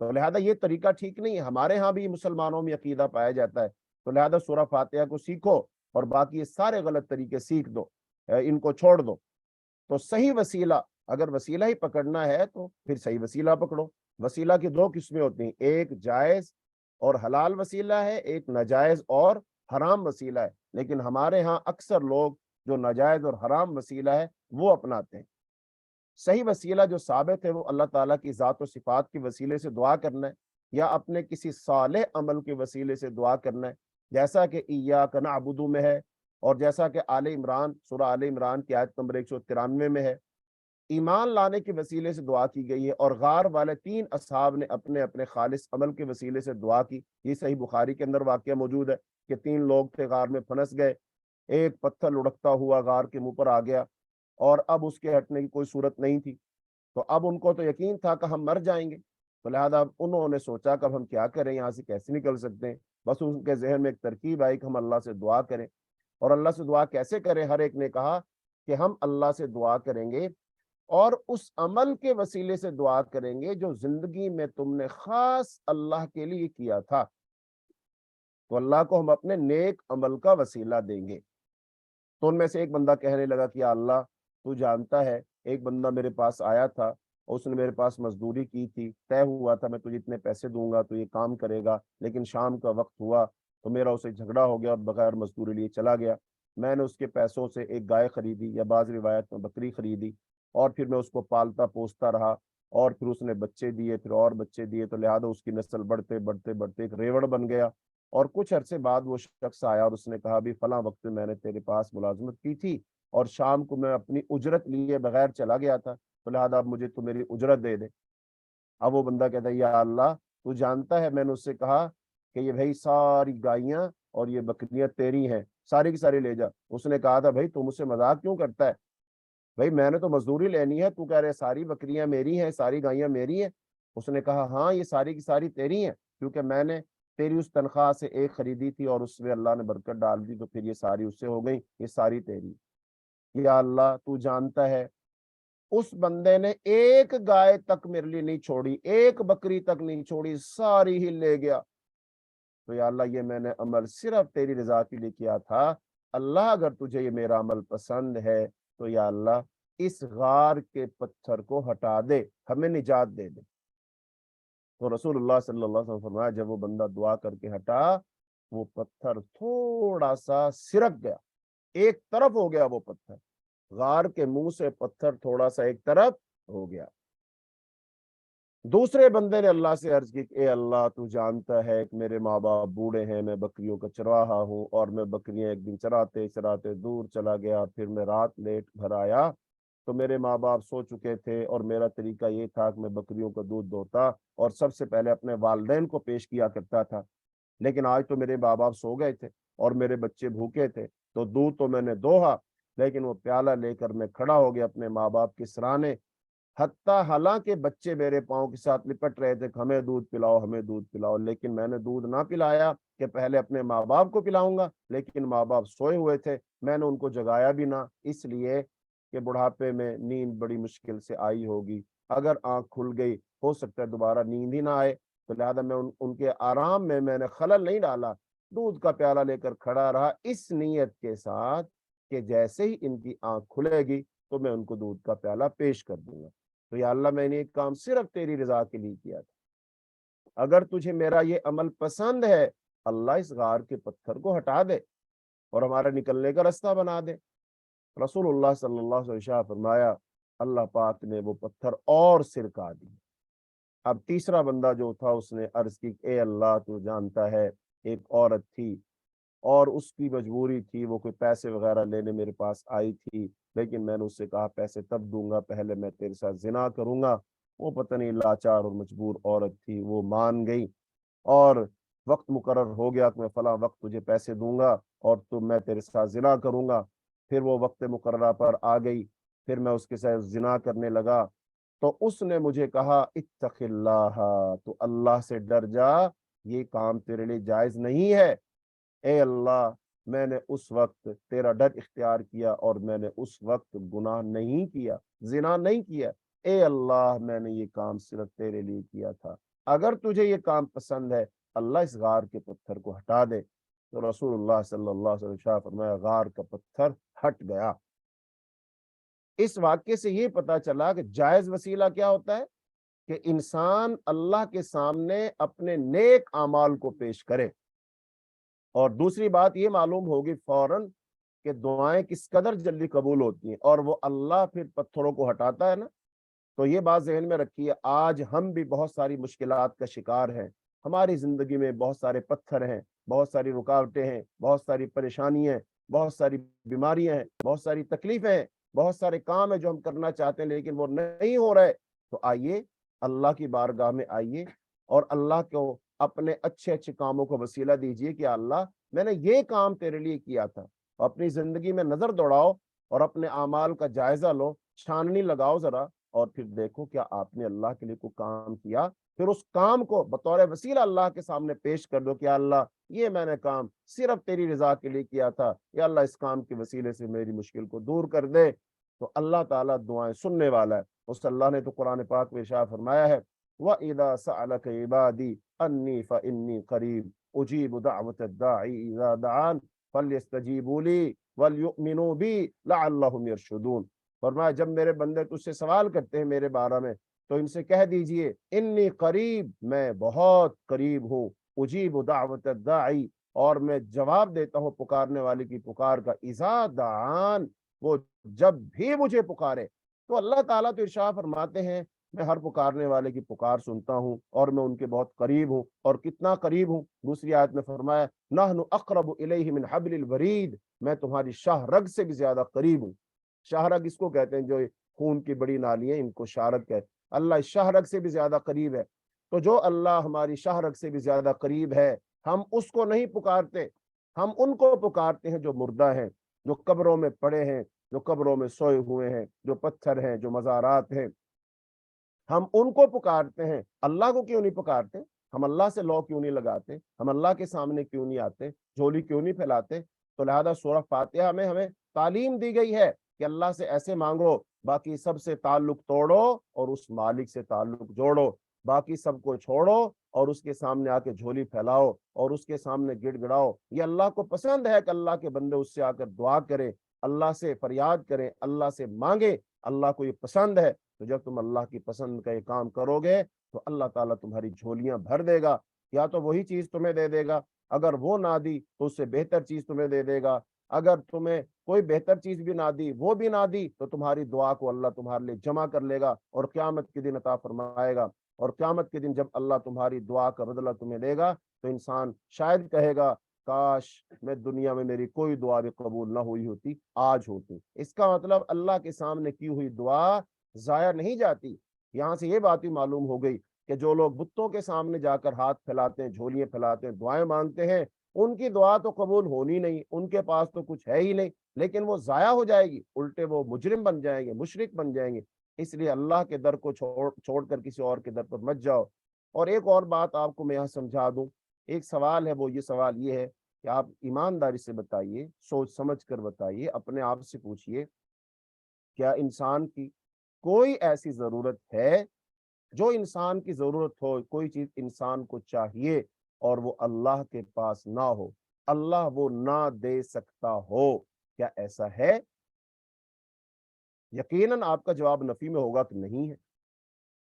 تو لہذا یہ طریقہ ٹھیک نہیں ہے، ہمارے ہاں بھی مسلمانوں میں عقیدہ پایا جاتا ہے، تو لہذا سورہ فاتحہ کو سیکھو اور باقی یہ سارے غلط طریقے سیکھ دو، ان کو چھوڑ دو۔ تو صحیح وسیلہ، اگر وسیلہ ہی پکڑنا ہے تو پھر صحیح وسیلہ پکڑو۔ وسیلہ کی دو قسمیں ہوتی ہیں، ایک جائز اور حلال وسیلہ ہے، ایک ناجائز اور حرام وسیلہ ہے، لیکن ہمارے ہاں اکثر لوگ جو ناجائز اور حرام وسیلہ ہے وہ اپناتے ہیں۔ صحیح وسیلہ جو ثابت ہے وہ اللہ تعالیٰ کی ذات و صفات کے وسیلے سے دعا کرنا ہے، یا اپنے کسی صالح عمل کے وسیلے سے دعا کرنا ہے، جیسا کہ ایاک نعبد میں ہے، اور جیسا کہ آل عمران، سورہ آل عمران کی آیت نمبر 193 میں ہے، ایمان لانے کے وسیلے سے دعا کی گئی ہے، اور غار والے 3 اصحاب نے اپنے اپنے خالص عمل کے وسیلے سے دعا کی۔ یہ صحیح بخاری کے اندر واقعہ موجود ہے کہ 3 لوگ تھے، غار میں پھنس گئے، ایک پتھر لڑکتا ہوا غار کے منہ پر آ گیا، اور اب اس کے ہٹنے کی کوئی صورت نہیں تھی، تو اب ان کو تو یقین تھا کہ ہم مر جائیں گے، تو لہذا اب انہوں نے سوچا کہ اب ہم کیا کریں، یہاں سے کیسے نکل سکتے ہیں۔ بس ان کے ذہن میں ایک ترکیب آئی کہ ہم اللہ سے دعا کریں۔ اور اللہ سے دعا کیسے کریں؟ ہر ایک نے کہا کہ ہم اللہ سے دعا کریں گے اور اس عمل کے وسیلے سے دعا کریں گے جو زندگی میں تم نے خاص اللہ کے لیے کیا تھا، تو اللہ کو ہم اپنے نیک عمل کا وسیلہ دیں گے۔ تو ان میں سے ایک بندہ کہنے لگا کہ یا اللہ تو جانتا ہے، ایک بندہ میرے پاس آیا تھا، اس نے میرے پاس مزدوری کی تھی، طے ہوا تھا میں تجھے اتنے پیسے دوں گا تو یہ کام کرے گا، لیکن شام کا وقت ہوا تو میرا اسے جھگڑا ہو گیا اور بغیر مزدوری لیے چلا گیا۔ میں نے اس کے پیسوں سے ایک گائے خریدی، یا بعض روایت میں بکری خریدی، اور پھر میں اس کو پالتا پوستا رہا، اور پھر اس نے بچے دیے، پھر اور بچے دیے، تو لہذا اس کی نسل بڑھتے بڑھتے بڑھتے ایک ریوڑ بن گیا۔ اور کچھ عرصے بعد وہ شخص آیا اور اس نے کہا بھی فلاں وقت میں نے تیرے پاس ملازمت کی تھی اور شام کو میں اپنی اجرت لیے بغیر چلا گیا تھا، تو لہذا اب مجھے تو میری اجرت دے دے۔ اب وہ بندہ کہتا ہے یا اللہ تو جانتا ہے، میں نے اس سے کہا کہ یہ بھائی ساری گائیاں اور یہ بکریاں تیری ہیں، ساری کی ساری لے جا۔ اس نے کہا تھا بھائی تو مجھ سے مذاق کیوں کرتا ہے، بھائی میں نے تو مزدوری لینی ہے، تو کہہ رہے ساری بکریاں میری ہیں، ساری گائیاں میری ہیں۔ اس نے کہا ہاں یہ ساری کی ساری تیری ہیں، کیونکہ میں نے تیری اس تنخواہ سے ایک خریدی تھی اور اس میں اللہ نے برکت ڈال دی، تو پھر یہ ساری اس سے ہو گئی، یہ ساری تیری۔ یا اللہ تو جانتا ہے اس بندے نے ایک گائے تک میرے لیے نہیں چھوڑی، ایک بکری تک نہیں چھوڑی، ساری ہی لے گیا۔ تو یا اللہ یہ میں نے عمل صرف تیری رضا کے لیے کیا تھا، اللہ اگر تجھے یہ میرا عمل پسند ہے تو یا اللہ اس غار کے پتھر کو ہٹا دے، ہمیں نجات دے دے۔ تو رسول اللہ صلی اللہ علیہ وسلم فرمایا جب وہ بندہ دعا کر کے ہٹا، وہ پتھر تھوڑا سا سرک گیا، ایک طرف ہو گیا وہ پتھر، غار کے منہ سے پتھر تھوڑا سا ایک طرف ہو گیا۔ دوسرے بندے نے اللہ سے عرض کی کہ اے اللہ تو جانتا ہے کہ میرے ماں باپ بوڑھے ہیں، میں بکریوں کا چرواہا ہوں، اور میں بکریاں ایک دن چراتے چراتے دور چلا گیا، پھر میں رات لیٹ گھر آیا تو میرے ماں باپ سو چکے تھے، اور میرا طریقہ یہ تھا کہ میں بکریوں کا دودھ دوہتا اور سب سے پہلے اپنے والدین کو پیش کیا کرتا تھا۔ لیکن آج تو میرے ماں باپ سو گئے تھے اور میرے بچے بھوکے تھے، تو دودھ تو میں نے دوہا، لیکن وہ پیالہ لے کر میں کھڑا ہو گیا اپنے ماں باپ کے سرانے، حتیٰ حالانکہ بچے میرے پاؤں کے ساتھ لپٹ رہے تھے کہ ہمیں دودھ پلاؤ، ہمیں دودھ پلاؤ، لیکن میں نے دودھ نہ پلایا کہ پہلے اپنے ماں باپ کو پلاؤں گا، لیکن ماں باپ سوئے ہوئے تھے، میں نے ان کو جگایا بھی نہ، اس لیے کہ بڑھاپے میں نیند بڑی مشکل سے آئی ہوگی، اگر آنکھ کھل گئی ہو سکتا ہے دوبارہ نیند ہی نہ آئے، تو لہذا میں ان کے آرام میں نے خلل نہیں ڈالا، دودھ کا پیالہ لے کر کھڑا رہا اس نیت کے ساتھ کہ جیسے ہی ان کی آنکھ کھلے گی تو میں ان کو دودھ کا پیالہ پیش کر دوں گا۔ تو یا اللہ میں نے ایک کام صرف تیری رضا کے لیے کیا تھا، اگر تجھے میرا یہ عمل پسند ہے، اللہ اس غار کے پتھر کو ہٹا دے اور ہمارا نکلنے کا راستہ بنا دے۔ رسول اللہ صلی اللہ علیہ وسلم فرمایا اللہ پاک نے وہ پتھر اور سرکا دی۔ اب تیسرا بندہ جو تھا اس نے عرض کی اے اللہ تو جانتا ہے، ایک عورت تھی اور اس کی مجبوری تھی، وہ کوئی پیسے وغیرہ لینے میرے پاس آئی تھی، لیکن میں نے اس سے کہا پیسے تب دوں گا پہلے میں تیرے ساتھ زنا کروں گا، وہ پتہ نہیں لاچار اور مجبور عورت تھی، وہ مان گئی اور وقت مقرر ہو گیا کہ میں فلاں وقت تجھے پیسے دوں گا اور میں تیرے ساتھ زنا کروں گا، پھر وہ وقت مقررہ پر آ گئی، پھر میں اس کے ساتھ زنا کرنے لگا، تو اس نے مجھے کہا اتق اللہ، تو اللہ سے ڈر جا، یہ کام تیرے لیے جائز نہیں ہے۔ اے اللہ میں نے اس وقت تیرا ڈر اختیار کیا اور میں نے اس وقت گناہ نہیں کیا، زنا نہیں کیا، اے اللہ میں نے یہ کام صرف تیرے لیے کیا تھا، اگر تجھے یہ کام پسند ہے اللہ اس غار کے پتھر کو ہٹا دے۔ تو رسول اللہ صلی اللہ علیہ وسلم فرمایا غار کا پتھر ہٹ گیا۔ اس واقعے سے یہ پتا چلا کہ جائز وسیلہ کیا ہوتا ہے کہ انسان اللہ کے سامنے اپنے نیک اعمال کو پیش کرے، اور دوسری بات یہ معلوم ہوگی فوراً کہ دعائیں کس قدر جلدی قبول ہوتی ہیں، اور وہ اللہ پھر پتھروں کو ہٹاتا ہے نا۔ تو یہ بات ذہن میں رکھیے، آج ہم بھی بہت ساری مشکلات کا شکار ہیں، ہماری زندگی میں بہت سارے پتھر ہیں، بہت ساری رکاوٹیں ہیں، بہت ساری پریشانیاں ہیں، بہت ساری بیماریاں ہیں، بہت ساری تکلیفیں ہیں، بہت سارے کام ہیں جو ہم کرنا چاہتے ہیں لیکن وہ نہیں ہو رہے، تو آئیے اللہ کی بارگاہ میں آئیے اور اللہ کو اپنے اچھے اچھے کاموں کو وسیلہ دیجئے کہ اللہ میں نے یہ کام تیرے لیے کیا تھا، اپنی زندگی میں نظر دوڑاؤ اور اپنے اعمال کا جائزہ لو، چھاننی لگاؤ ذرا، اور پھر دیکھو کیا آپ نے اللہ کے لیے کوئی کام کیا، پھر اس کام کو بطور وسیلہ اللہ کے سامنے پیش کر دو کہ اللہ یہ میں نے کام صرف تیری رضا کے لیے کیا تھا، یا اللہ اس کام کے وسیلے سے میری مشکل کو دور کر دے۔ تو اللہ تعالیٰ دعائیں سننے والا ہے، اس اللہ نے تو قرآن پاک میں ارشاد فرمایا ہے وَإِذَا سَأَلَكَ عِبَادِي أَنِّي فَإِنِّي قَرِيبٌ أُجِيبُ دَعْوَةَ الدَّاعِ إِذَا دَعَانِ فَلْيَسْتَجِيبُوا لِي وَلْيُؤْمِنُوا بِي لَعَلَّهُمْ يَرْشُدُونَ۔ فرمایا جب میرے بندے تجھ سے سوال کرتے ہیں میرے بارے میں تو ان سے کہہ دیجئے انی قریب، میں بہت قریب ہوں، اجیب دعوت الداعی، اور میں جواب دیتا ہوں پکارنے والے کی پکار کا، اذا دعان، وہ جب بھی مجھے پکارے۔ تو اللہ تعالیٰ تو ارشاد فرماتے ہیں میں ہر پکارنے والے کی پکار سنتا ہوں اور میں ان کے بہت قریب ہوں، اور کتنا قریب ہوں، دوسری آیت میں فرمایا نحن اقرب الیہ من حبل الورید، میں تمہاری شاہ رگ سے بھی زیادہ قریب ہوں۔ شاہ رگ اس کو کہتے ہیں جو خون کی بڑی نالی ہیں، ان کو شاہ رگ کہتے ہیں، اللہ اس شاہ رگ سے بھی زیادہ قریب ہے۔ تو جو اللہ ہماری شاہ رگ سے بھی زیادہ قریب ہے ہم اس کو نہیں پکارتے، ہم ان کو پکارتے ہیں جو مردہ ہیں، جو قبروں میں پڑے ہیں، جو قبروں میں سوئے ہوئے ہیں، جو پتھر ہیں، جو مزارات ہیں، ہم ان کو پکارتے ہیں، اللہ کو کیوں نہیں پکارتے؟ ہم اللہ سے لو کیوں نہیں لگاتے؟ ہم اللہ کے سامنے کیوں نہیں آتے؟ جھولی کیوں نہیں پھیلاتے؟ تو لہذا سورہ فاتحہ میں ہمیں تعلیم دی گئی ہے کہ اللہ سے ایسے مانگو، باقی سب سے تعلق توڑو اور اس مالک سے تعلق جوڑو، باقی سب کو چھوڑو اور اس کے سامنے آ کے جھولی پھیلاؤ اور اس کے سامنے گڑ گڑاؤ۔ یہ اللہ کو پسند ہے کہ اللہ کے بندے اس سے آ کر دعا کریں، اللہ سے فریاد کریں، اللہ سے مانگیں، اللہ کو یہ پسند ہے۔ تو جب تم اللہ کی پسند کا یہ کام کرو گے تو اللہ تعالیٰ تمہاری جھولیاں بھر دے گا، یا تو وہی چیز تمہیں دے دے گا، اگر وہ نہ دی تو اس سے بہتر چیز تمہیں دے دے گا، اگر تمہیں کوئی بہتر چیز بھی نہ دی، وہ بھی نہ دی، تو تمہاری دعا کو اللہ تمہارے لیے جمع کر لے گا اور قیامت کے دن عطا فرمائے گا۔ اور قیامت کے دن جب اللہ تمہاری دعا کا بدلہ تمہیں دے گا تو انسان شاید کہے گا کاش میں دنیا میں میری کوئی دعا بھی قبول نہ ہوئی ہوتی، آج ہوتی۔ اس کا مطلب اللہ کے سامنے کی ہوئی دعا ضائع نہیں جاتی۔ یہاں سے یہ بات بھی معلوم ہو گئی کہ جو لوگ بتوں کے سامنے جا کر ہاتھ پھیلاتے ہیں، جھولیاں پھیلاتے ہیں، دعائیں مانگتے ہیں، ان کی دعا تو قبول ہونی نہیں، ان کے پاس تو کچھ ہے ہی نہیں، لیکن وہ ضائع ہو جائے گی، الٹے وہ مجرم بن جائیں گے، مشرک بن جائیں گے۔ اس لیے اللہ کے در کو چھوڑ کر کسی اور کے در پر مت جاؤ۔ اور ایک اور بات آپ کو میں یہاں سمجھا دوں، ایک سوال ہے، وہ یہ سوال یہ ہے کہ آپ ایمانداری سے بتائیے، سوچ سمجھ کر بتائیے، اپنے آپ سے پوچھئے، کیا انسان کی کوئی ایسی ضرورت ہے جو انسان کی ضرورت ہو، کوئی چیز انسان کو چاہیے اور وہ اللہ کے پاس نہ ہو، اللہ وہ نہ دے سکتا ہو؟ کیا ایسا ہے؟ یقیناً آپ کا جواب نفی میں ہوگا کہ نہیں ہے۔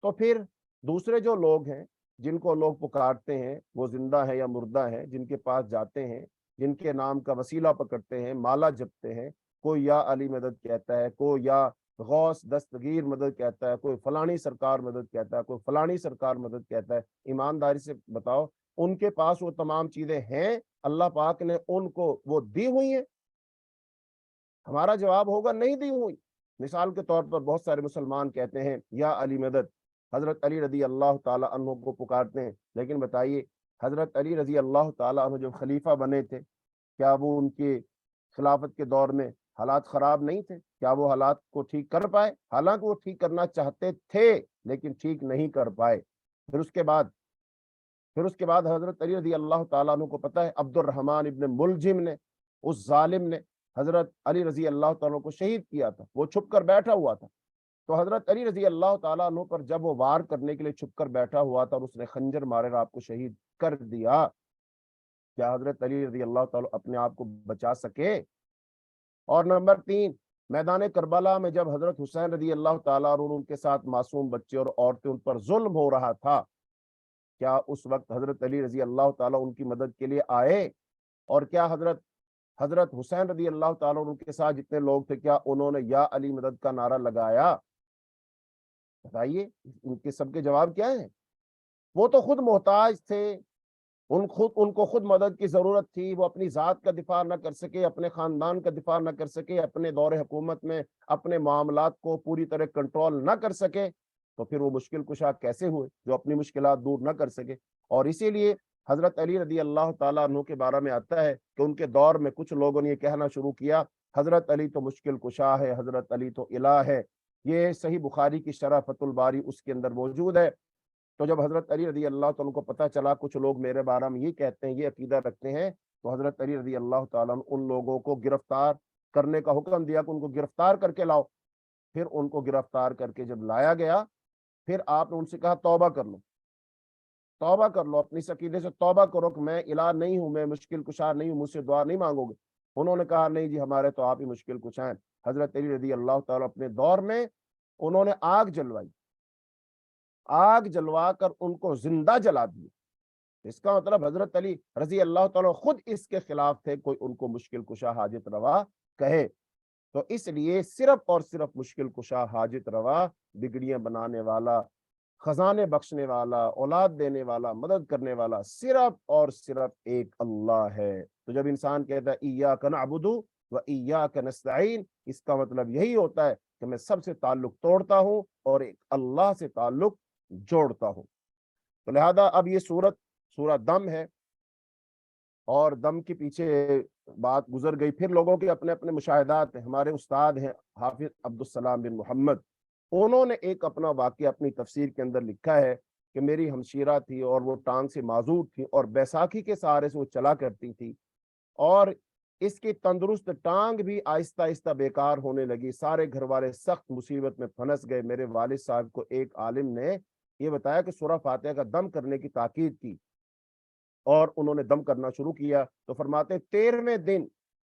تو پھر دوسرے جو لوگ ہیں، جن کو لوگ پکارتے ہیں، وہ زندہ ہے یا مردہ ہے، جن کے پاس جاتے ہیں، جن کے نام کا وسیلہ پکڑتے ہیں، مالا جپتے ہیں، کوئی یا علی مدد کہتا ہے، کوئی یا غوث دستگیر مدد کہتا ہے، کوئی فلانی سرکار مدد کہتا ہے، کوئی فلانی سرکار مدد کہتا ہے، ایمانداری سے بتاؤ ان کے پاس وہ تمام چیزیں ہیں؟ اللہ پاک نے ان کو وہ دی ہوئی ہیں؟ ہمارا جواب ہوگا نہیں دی ہوئی۔ مثال کے طور پر بہت سارے مسلمان کہتے ہیں یا علی مدد، حضرت علی رضی اللہ تعالی عنہ کو پکارتے ہیں، لیکن بتائیے حضرت علی رضی اللہ تعالی عنہ جب خلیفہ بنے تھے، کیا وہ ان کے خلافت کے دور میں حالات خراب نہیں تھے؟ کیا وہ حالات کو ٹھیک کر پائے؟ حالانکہ وہ ٹھیک کرنا چاہتے تھے لیکن ٹھیک نہیں کر پائے۔ پھر اس کے بعد حضرت علی رضی اللہ تعالیٰ عنہ کو پتہ ہے عبد الرحمن ابن ملجم نے، اس ظالم نے حضرت علی رضی اللہ تعالیٰ عنہ کو شہید کیا تھا، وہ چھپ کر بیٹھا ہوا تھا۔ تو حضرت علی رضی اللہ تعالیٰ عنہ پر جب وہ وار کرنے کے لیے چھپ کر بیٹھا ہوا تھا اور اس نے خنجر مارے آپ کو شہید کر دیا، کیا حضرت علی رضی اللہ تعالیٰ اپنے آپ کو بچا سکے؟ اور نمبر 3، میدان کربلا میں جب حضرت حسین رضی اللہ تعالیٰ عنہ ان کے ساتھ معصوم بچے اور عورتیں، ان پر ظلم ہو رہا تھا، کیا اس وقت حضرت علی رضی اللہ تعالیٰ ان کی مدد کے لیے آئے؟ اور کیا حضرت حسین رضی اللہ تعالیٰ ان کے ساتھ جتنے لوگ تھے، کیا انہوں نے یا علی مدد کا نعرہ لگایا؟ بتائیے ان کے سب کے جواب کیا ہیں؟ وہ تو خود محتاج تھے، ان کو خود مدد کی ضرورت تھی، وہ اپنی ذات کا دفاع نہ کر سکے، اپنے خاندان کا دفاع نہ کر سکے، اپنے دور حکومت میں اپنے معاملات کو پوری طرح کنٹرول نہ کر سکے، تو پھر وہ مشکل کشا کیسے ہوئے جو اپنی مشکلات دور نہ کر سکے؟ اور اسی لیے حضرت علی رضی اللہ تعالیٰ عنہ کے بارے میں آتا ہے کہ ان کے دور میں کچھ لوگوں نے یہ کہنا شروع کیا، حضرت علی تو مشکل کشا ہے، حضرت علی تو الہ ہے۔ یہ صحیح بخاری کی شرح فتح الباری اس کے اندر موجود ہے۔ تو جب حضرت علی رضی اللہ تعالیٰ کو پتہ چلا کچھ لوگ میرے بارے میں یہ کہتے ہیں، یہ عقیدہ رکھتے ہیں، تو حضرت علی رضی اللہ تعالیٰ ان لوگوں کو گرفتار کرنے کا حکم دیا کہ ان کو گرفتار کر کے لاؤ۔ پھر ان کو گرفتار کر کے جب لایا گیا، پھر آپ نے ان سے کہا توبہ کر لو، توبہ کر لو، اپنی عقیدے سے توبہ کرو کہ میں الہ نہیں ہوں، میں مشکل کشا نہیں ہوں، مجھ سے دعا نہیں مانگو گے؟ انہوں نے کہا نہیں جی، ہمارے تو آپ ہی مشکل کشا ہیں۔ حضرت علی رضی اللہ تعالیٰ اپنے دور میں انہوں نے آگ جلوائی، آگ جلوا کر ان کو زندہ جلا دیا۔ اس کا مطلب حضرت علی رضی اللہ تعالیٰ خود اس کے خلاف تھے کوئی ان کو مشکل کشا حاجت روا کہے۔ تو اس لیے صرف اور صرف مشکل کشا حاجت روا، بگڑیاں بنانے والا، خزانے بخشنے والا، اولاد دینے والا، مدد کرنے والا صرف اور صرف ایک اللہ ہے۔ تو جب انسان کہتا ہے ایاک نعبد و ایاک نستعین، اس کا مطلب یہی ہوتا ہے کہ میں سب سے تعلق توڑتا ہوں اور ایک اللہ سے تعلق جوڑتا ہوں۔ تو لہذا اب یہ سورہ دم ہے، اور دم کے پیچھے بات گزر گئی، پھر لوگوں کے اپنے اپنے مشاہدات ہیں۔ ہمارے استاد ہیں حافظ عبدالسلام بن محمد، انہوں نے ایک اپنا واقعہ اپنی تفسیر کے اندر لکھا ہے کہ میری ہمشیرہ تھی اور وہ ٹانگ سے معذور تھی اور بیساکھی کے سہارے سے وہ چلا کرتی تھی، اور اس کی تندرست ٹانگ بھی آہستہ آہستہ بیکار ہونے لگی، سارے گھر والے سخت مصیبت میں پھنس گئے۔ میرے والد صاحب کو ایک عالم نے یہ بتایا کہ سورہ فاتحہ کا دم کرنے کی تاکید کی، اور انہوں نے دم کرنا شروع کیا۔ تو فرماتے 13ویں دن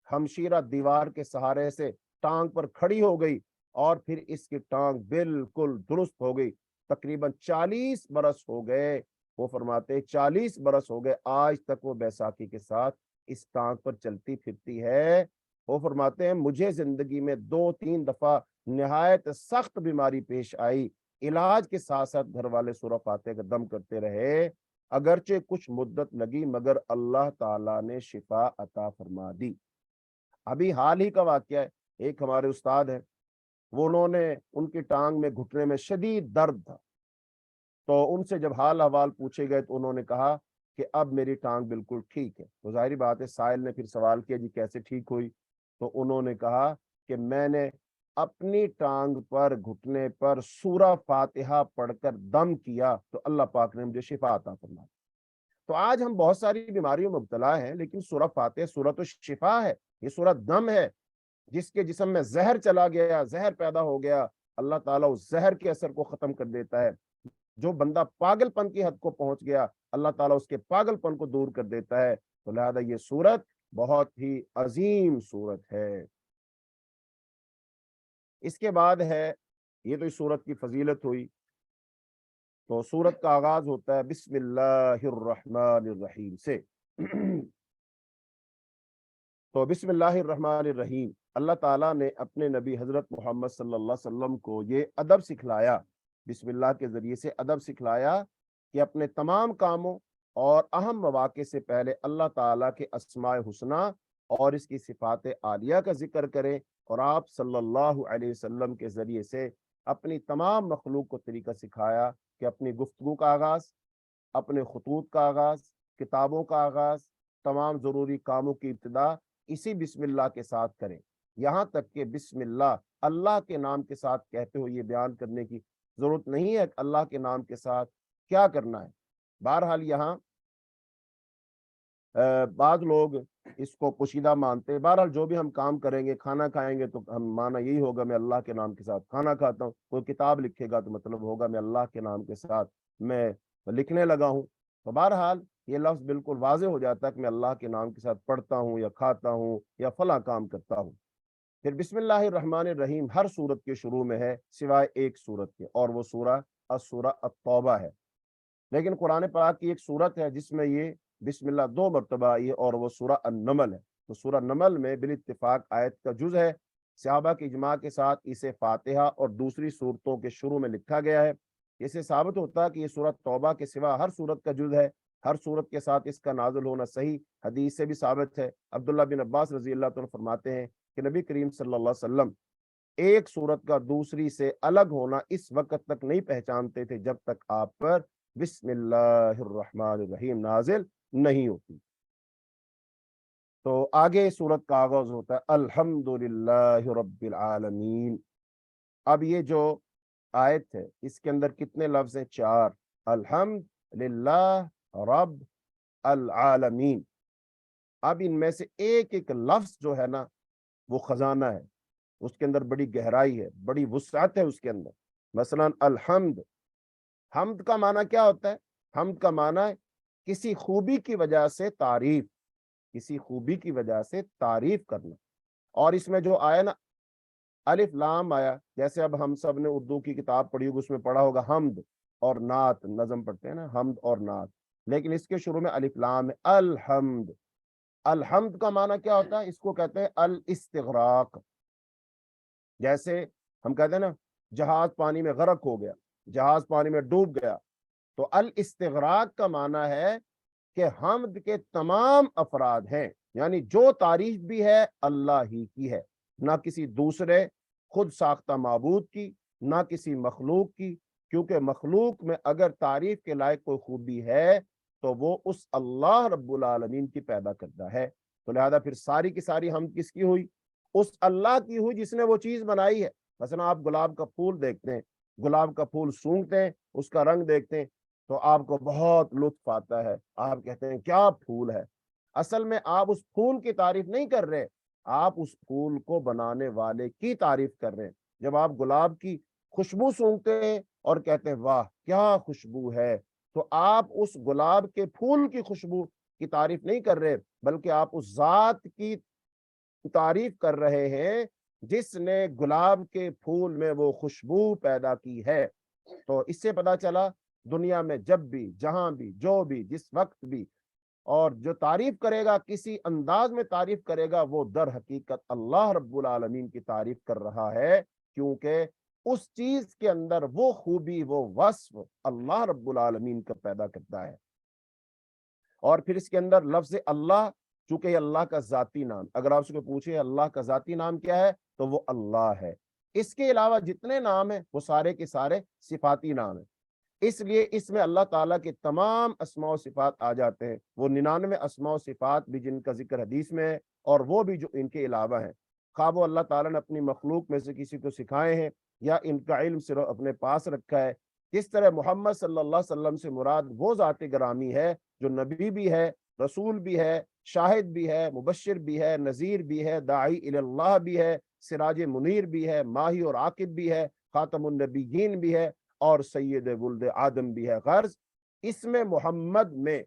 ہمشیرہ دیوار کے سہارے سے ٹانگ پر کھڑی ہو گئی، اور پھر اس کی ٹانگ بالکل درست ہو گئی۔ تقریباً 40 برس ہو گئے، وہ فرماتے 40 برس ہو گئے، آج تک وہ بیساکھی کے ساتھ اس ٹانگ پر چلتی پھرتی ہے۔ وہ فرماتے ہیں مجھے زندگی میں 2-3 دفعہ نہایت سخت بیماری پیش آئی، علاج کے ساتھ ساتھ گھر والے سورہ فاتحہ کا دم کرتے رہے، اگرچہ کچھ مدت لگی مگر اللہ تعالیٰ نے شفا عطا فرما دی۔ ابھی حال ہی کا واقعہ ہے، ایک ہمارے استاد ہیں، وہ ان کی ٹانگ میں گھٹنے میں شدید درد تھا، تو ان سے جب حال احوال پوچھے گئے تو انہوں نے کہا کہ اب میری ٹانگ بالکل ٹھیک ہے۔ تو ظاہری بات ہے سائل نے پھر سوال کیا جی کیسے ٹھیک ہوئی؟ تو انہوں نے کہا کہ میں نے اپنی ٹانگ پر گھٹنے پر سورہ فاتحہ پڑھ کر دم کیا تو اللہ پاک نے مجھے شفا عطا فرمائی۔ تو آج ہم بہت ساری بیماریوں میں مبتلا ہیں، لیکن سورہ فاتحہ سورۃ الشفا ہے، یہ سورہ دم ہے۔ جس کے جسم میں زہر چلا گیا، زہر پیدا ہو گیا، اللہ تعالیٰ اس زہر کے اثر کو ختم کر دیتا ہے۔ جو بندہ پاگل پن کی حد کو پہنچ گیا، اللہ تعالیٰ اس کے پاگل پن کو دور کر دیتا ہے۔ تو لہذا یہ سورت بہت ہی عظیم سورت ہے۔ اس کے بعد ہے، یہ تو اس سورت کی فضیلت ہوئی۔ تو سورت کا آغاز ہوتا ہے بسم اللہ الرحمن الرحیم سے۔ تو بسم اللہ الرحمن الرحیم، اللہ تعالیٰ نے اپنے نبی حضرت محمد صلی اللہ علیہ وسلم کو یہ ادب سکھلایا، بسم اللہ کے ذریعے سے ادب سکھلایا کہ اپنے تمام کاموں اور اہم مواقع سے پہلے اللہ تعالیٰ کے اسماء حسنہ اور اس کی صفات عالیہ کا ذکر کریں، اور آپ صلی اللہ علیہ وسلم کے ذریعے سے اپنی تمام مخلوق کو طریقہ سکھایا کہ اپنی گفتگو کا آغاز، اپنے خطوط کا آغاز، کتابوں کا آغاز، تمام ضروری کاموں کی ابتدا اسی بسم اللہ کے ساتھ کریں۔ یہاں تک کہ بسم اللہ اللہ کے نام کے ساتھ کہتے ہو یہ بیان کرنے کی ضرورت نہیں ہے کہ اللہ کے نام کے ساتھ کیا کرنا ہے۔ بہرحال یہاں بعض لوگ اس کو پوشیدہ مانتے ہیں۔ بہرحال جو بھی ہم کام کریں گے، کھانا کھائیں گے تو ہم مانا یہی ہوگا میں اللہ کے نام کے ساتھ کھانا کھاتا ہوں، کوئی کتاب لکھے گا تو مطلب ہوگا میں اللہ کے نام کے ساتھ میں لکھنے لگا ہوں۔ تو بہرحال یہ لفظ بالکل واضح ہو جاتا ہے کہ میں اللہ کے نام کے ساتھ پڑھتا ہوں یا کھاتا ہوں یا فلاں کام کرتا ہوں۔ پھر بسم اللہ الرحمن الرحیم ہر سورت کے شروع میں ہے سوائے ایک سورت کے، اور وہ سورہ السورہ التوبہ ہے۔ لیکن قرآن پاک کی ایک سورت ہے جس میں یہ بسم اللہ 2 مرتبہ آئی ہے، اور وہ سورہ النمل ہے۔ تو سورہ نمل میں بالاتفاق آیت کا جز ہے، صحابہ کے اجماع کے ساتھ اسے فاتحہ اور دوسری سورتوں کے شروع میں لکھا گیا ہے۔ اس سے ثابت ہوتا ہے کہ یہ سورت توبہ کے سوا ہر سورت کا جز ہے۔ ہر سورت کے ساتھ اس کا نازل ہونا صحیح حدیث سے بھی ثابت ہے۔ عبداللہ بن عباس رضی اللہ عنہ فرماتے ہیں کہ نبی کریم صلی اللہ علیہ وسلم ایک سورت کا دوسری سے الگ ہونا اس وقت تک نہیں پہچانتے تھے جب تک آپ پر بسم اللہ الرحمن الرحیم نازل نہیں ہوتی۔ تو آگے سورت کا آغاز ہوتا ہے الحمدللہ رب العالمین۔ اب یہ جو آیت ہے اس کے اندر کتنے لفظ ہیں؟ 4۔ الحمدللہ رب العالمین۔ اب ان میں سے ایک ایک لفظ جو ہے نا وہ خزانہ ہے، اس کے اندر بڑی گہرائی ہے، بڑی وسعت ہے اس کے اندر۔ مثلا الحمد، حمد کا معنی کیا ہوتا ہے؟ حمد کا معنی ہے کسی خوبی کی وجہ سے تعریف، کسی خوبی کی وجہ سے تعریف کرنا۔ اور اس میں جو آیا نا الف لام آیا، جیسے اب ہم سب نے اردو کی کتاب پڑھی ہوگی، اس میں پڑھا ہوگا حمد اور نعت، نظم پڑھتے ہیں نا حمد اور نعت، لیکن اس کے شروع میں الف لام ہے الحمد۔ الحمد کا معنی کیا ہوتا ہے؟ اس کو کہتے ہیں الاستغراق۔ جیسے ہم کہتے ہیں نا جہاز پانی میں غرق ہو گیا، جہاز پانی میں ڈوب گیا، تو الاستغراق کا معنی ہے کہ حمد کے تمام افراد ہیں، یعنی جو تعریف بھی ہے اللہ ہی کی ہے، نہ کسی دوسرے خود ساختہ معبود کی، نہ کسی مخلوق کی، کیونکہ مخلوق میں اگر تعریف کے لائق کوئی خوبی ہے تو وہ اس اللہ رب العالمین کی پیدا کرتا ہے۔ تو لہذا پھر ساری کی ساری حمد کس کی ہوئی؟ اس اللہ کی ہوئی جس نے وہ چیز بنائی ہے۔ مثلا آپ گلاب کا پھول دیکھتے ہیں، گلاب کا پھول سونگھتے ہیں، اس کا رنگ دیکھتے ہیں تو آپ کو بہت لطف آتا ہے، آپ کہتے ہیں کیا پھول ہے۔ اصل میں آپ اس پھول کی تعریف نہیں کر رہے، آپ اس پھول کو بنانے والے کی تعریف کر رہے ہیں۔ جب آپ گلاب کی خوشبو سونگھتے ہیں اور کہتے ہیں واہ کیا خوشبو ہے، تو آپ اس گلاب کے پھول کی خوشبو کی تعریف نہیں کر رہے، بلکہ آپ اس ذات کی تعریف کر رہے ہیں جس نے گلاب کے پھول میں وہ خوشبو پیدا کی ہے۔ تو اس سے پتہ چلا دنیا میں جب بھی، جہاں بھی، جو بھی، جس وقت بھی، اور جو تعریف کرے گا کسی انداز میں تعریف کرے گا، وہ در حقیقت اللہ رب العالمین کی تعریف کر رہا ہے، کیونکہ اس چیز کے اندر وہ خوبی، وہ وصف اللہ رب العالمین کا پیدا کرتا ہے۔ اور پھر اس کے اندر لفظ اللہ، چونکہ یہ اللہ کا ذاتی نام، اگر آپ سے کوئی پوچھے اللہ کا ذاتی نام کیا ہے تو وہ اللہ ہے۔ اس کے علاوہ جتنے نام ہیں وہ سارے کے سارے صفاتی نام ہیں۔ اس لیے اس میں اللہ تعالیٰ کے تمام اسماء و صفات آ جاتے ہیں، وہ 99 اسماء و صفات بھی جن کا ذکر حدیث میں ہے، اور وہ بھی جو ان کے علاوہ ہیں، خواہ وہ اللہ تعالیٰ نے اپنی مخلوق میں سے کسی کو سکھائے ہیں یا ان کا علم صرف اپنے پاس رکھا ہے۔ کس طرح محمد صلی اللہ علیہ وسلم سے مراد وہ ذات گرامی ہے جو نبی بھی ہے، رسول بھی ہے، شاہد بھی ہے، مبشر بھی ہے، نذیر بھی ہے، داعی اللہ بھی ہے، سراج منیر بھی ہے، ماہی اور عاقب بھی ہے، خاتم النبیین بھی ہے، اور سید ولد آدم بھی ہے۔ غرض اس میں محمد میں،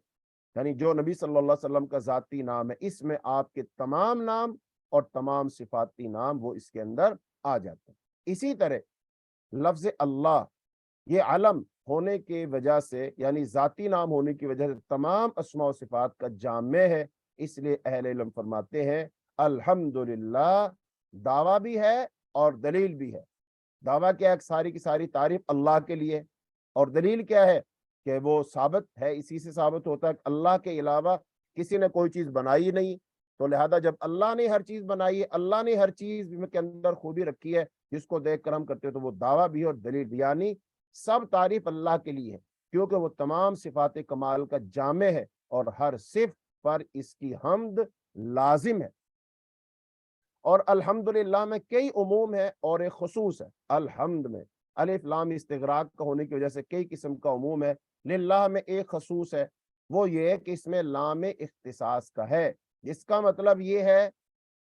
یعنی جو نبی صلی اللہ علیہ وسلم کا ذاتی نام ہے، اس میں آپ کے تمام نام اور تمام صفاتی نام وہ اس کے اندر آ جاتے ہیں۔ اسی طرح لفظ اللہ یہ علم ہونے کی وجہ سے، یعنی ذاتی نام ہونے کی وجہ سے تمام اسماء و صفات کا جامع ہے، اس لیے اہل علم فرماتے ہیں الحمدللہ دعویٰ بھی ہے اور دلیل بھی ہے۔ دعویٰ کیا ہے؟ ساری کی ساری تعریف اللہ کے لیے، اور دلیل کیا ہے کہ وہ ثابت ہے، اسی سے ثابت ہوتا ہے کہ اللہ کے علاوہ کسی نے کوئی چیز بنائی نہیں، تو لہذا جب اللہ نے ہر چیز بنائی ہے، اللہ نے ہر چیز کے اندر خوبی رکھی ہے جس کو دیکھ کر ہم کرتے ہیں، تو وہ دعویٰ بھی اور دلیل بھی، یعنی سب تعریف اللہ کے لیے ہے، کیونکہ وہ تمام صفات کمال کا جامع ہے اور ہر صفت پر اس کی حمد لازم ہے۔ اور الحمدللہ میں کئی عموم ہے اور ایک خصوص ہے۔ الحمد میں الف لام استغراق کا ہونے کی وجہ سے کئی قسم کا عموم ہے، للہ میں ایک خصوص ہے، وہ یہ ہے کہ اس میں لام اختصاص کا ہے، جس کا مطلب یہ ہے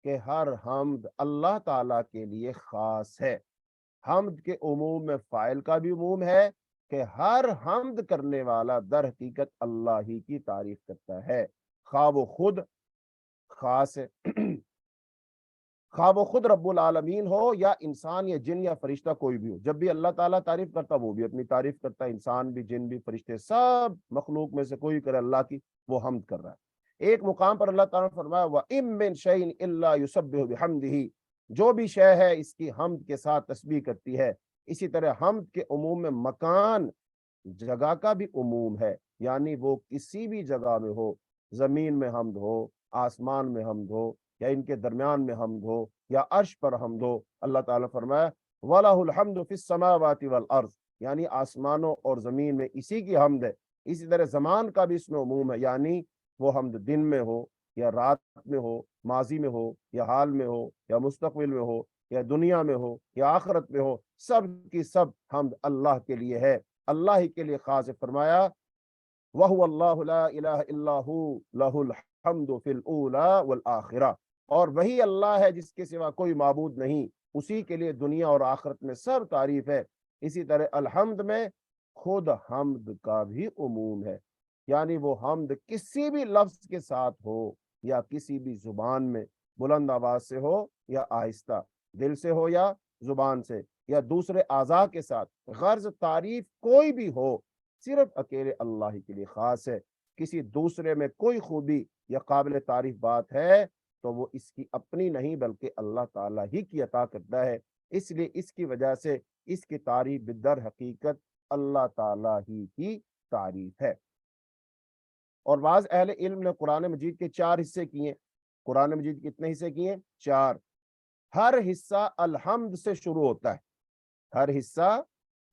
کہ ہر حمد اللہ تعالیٰ کے لیے خاص ہے۔ حمد کے عموم میں فاعل کا بھی عموم ہے کہ ہر حمد کرنے والا در حقیقت اللہ ہی کی تعریف کرتا ہے، خواہ وہ خود خاص ہے، خواہ وہ خود رب العالمین ہو یا انسان یا جن یا فرشتہ کوئی بھی ہو، جب بھی اللہ تعالیٰ تعریف کرتا وہ بھی اپنی تعریف کرتا ہے، انسان بھی، جن بھی، فرشتے، سب مخلوق میں سے کوئی کرے اللہ کی، وہ حمد کر رہا ہے۔ ایک مقام پر اللہ تعالیٰ نے فرمایا وَإِن مِّن شَيْءٍ إِلَّا يُسَبِّحُ بِحَمْدِهِ، جو بھی شے ہے اس کی حمد کے ساتھ تسبیح کرتی ہے۔ اسی طرح حمد کے عموم میں مکان، جگہ کا بھی عموم ہے، یعنی وہ کسی بھی جگہ میں ہو، زمین میں حمد ہو، آسمان میں حمد ہو، یا ان کے درمیان میں حمد ہو، یا عرش پر حمد ہو۔ اللہ تعالیٰ فرمایا وَلَهُ الْحَمْدُ فِي السَّمَاوَاتِ وَالْأَرْضِ، یعنی آسمانوں اور زمین میں اسی کی حمد ہے۔ اسی طرح زمان کا بھی اس میں عموم ہے، یعنی وہ حمد دن میں ہو یا رات میں ہو، ماضی میں ہو یا حال میں ہو یا مستقبل میں ہو یا دنیا میں ہو یا آخرت میں ہو، سب کی سب حمد اللہ کے لیے ہے، اللہ ہی کے لیے خاص ہے۔ فرمایا وَهُوَ اللَّهُ لَا إِلَهَ إِلَّا هُوَ لَهُ الْحَمْدُ فِي الْأُولَى وَالْآخِرَةِ، اور وہی اللہ ہے جس کے سوا کوئی معبود نہیں، اسی کے لیے دنیا اور آخرت میں سب تعریف ہے۔ اسی طرح الحمد میں خود حمد کا بھی عموم ہے، یعنی وہ حمد کسی بھی لفظ کے ساتھ ہو یا کسی بھی زبان میں، بلند آواز سے ہو یا آہستہ، دل سے ہو یا زبان سے یا دوسرے اعضاء کے ساتھ، غرض تعریف کوئی بھی ہو صرف اکیلے اللہ ہی کے لیے خاص ہے۔ کسی دوسرے میں کوئی خوبی یا قابل تعریف بات ہے تو وہ اس کی اپنی نہیں بلکہ اللہ تعالیٰ ہی کی عطا کرتا ہے، اس لیے اس کی وجہ سے اس کی تعریف بدر حقیقت اللہ تعالیٰ ہی کی تعریف ہے۔ اور بعض اہل علم نے قرآن مجید کے 4 حصے کیے۔ قرآن مجید کے کتنے حصے کیے؟ 4۔ ہر حصہ الحمد سے شروع ہوتا ہے، ہر حصہ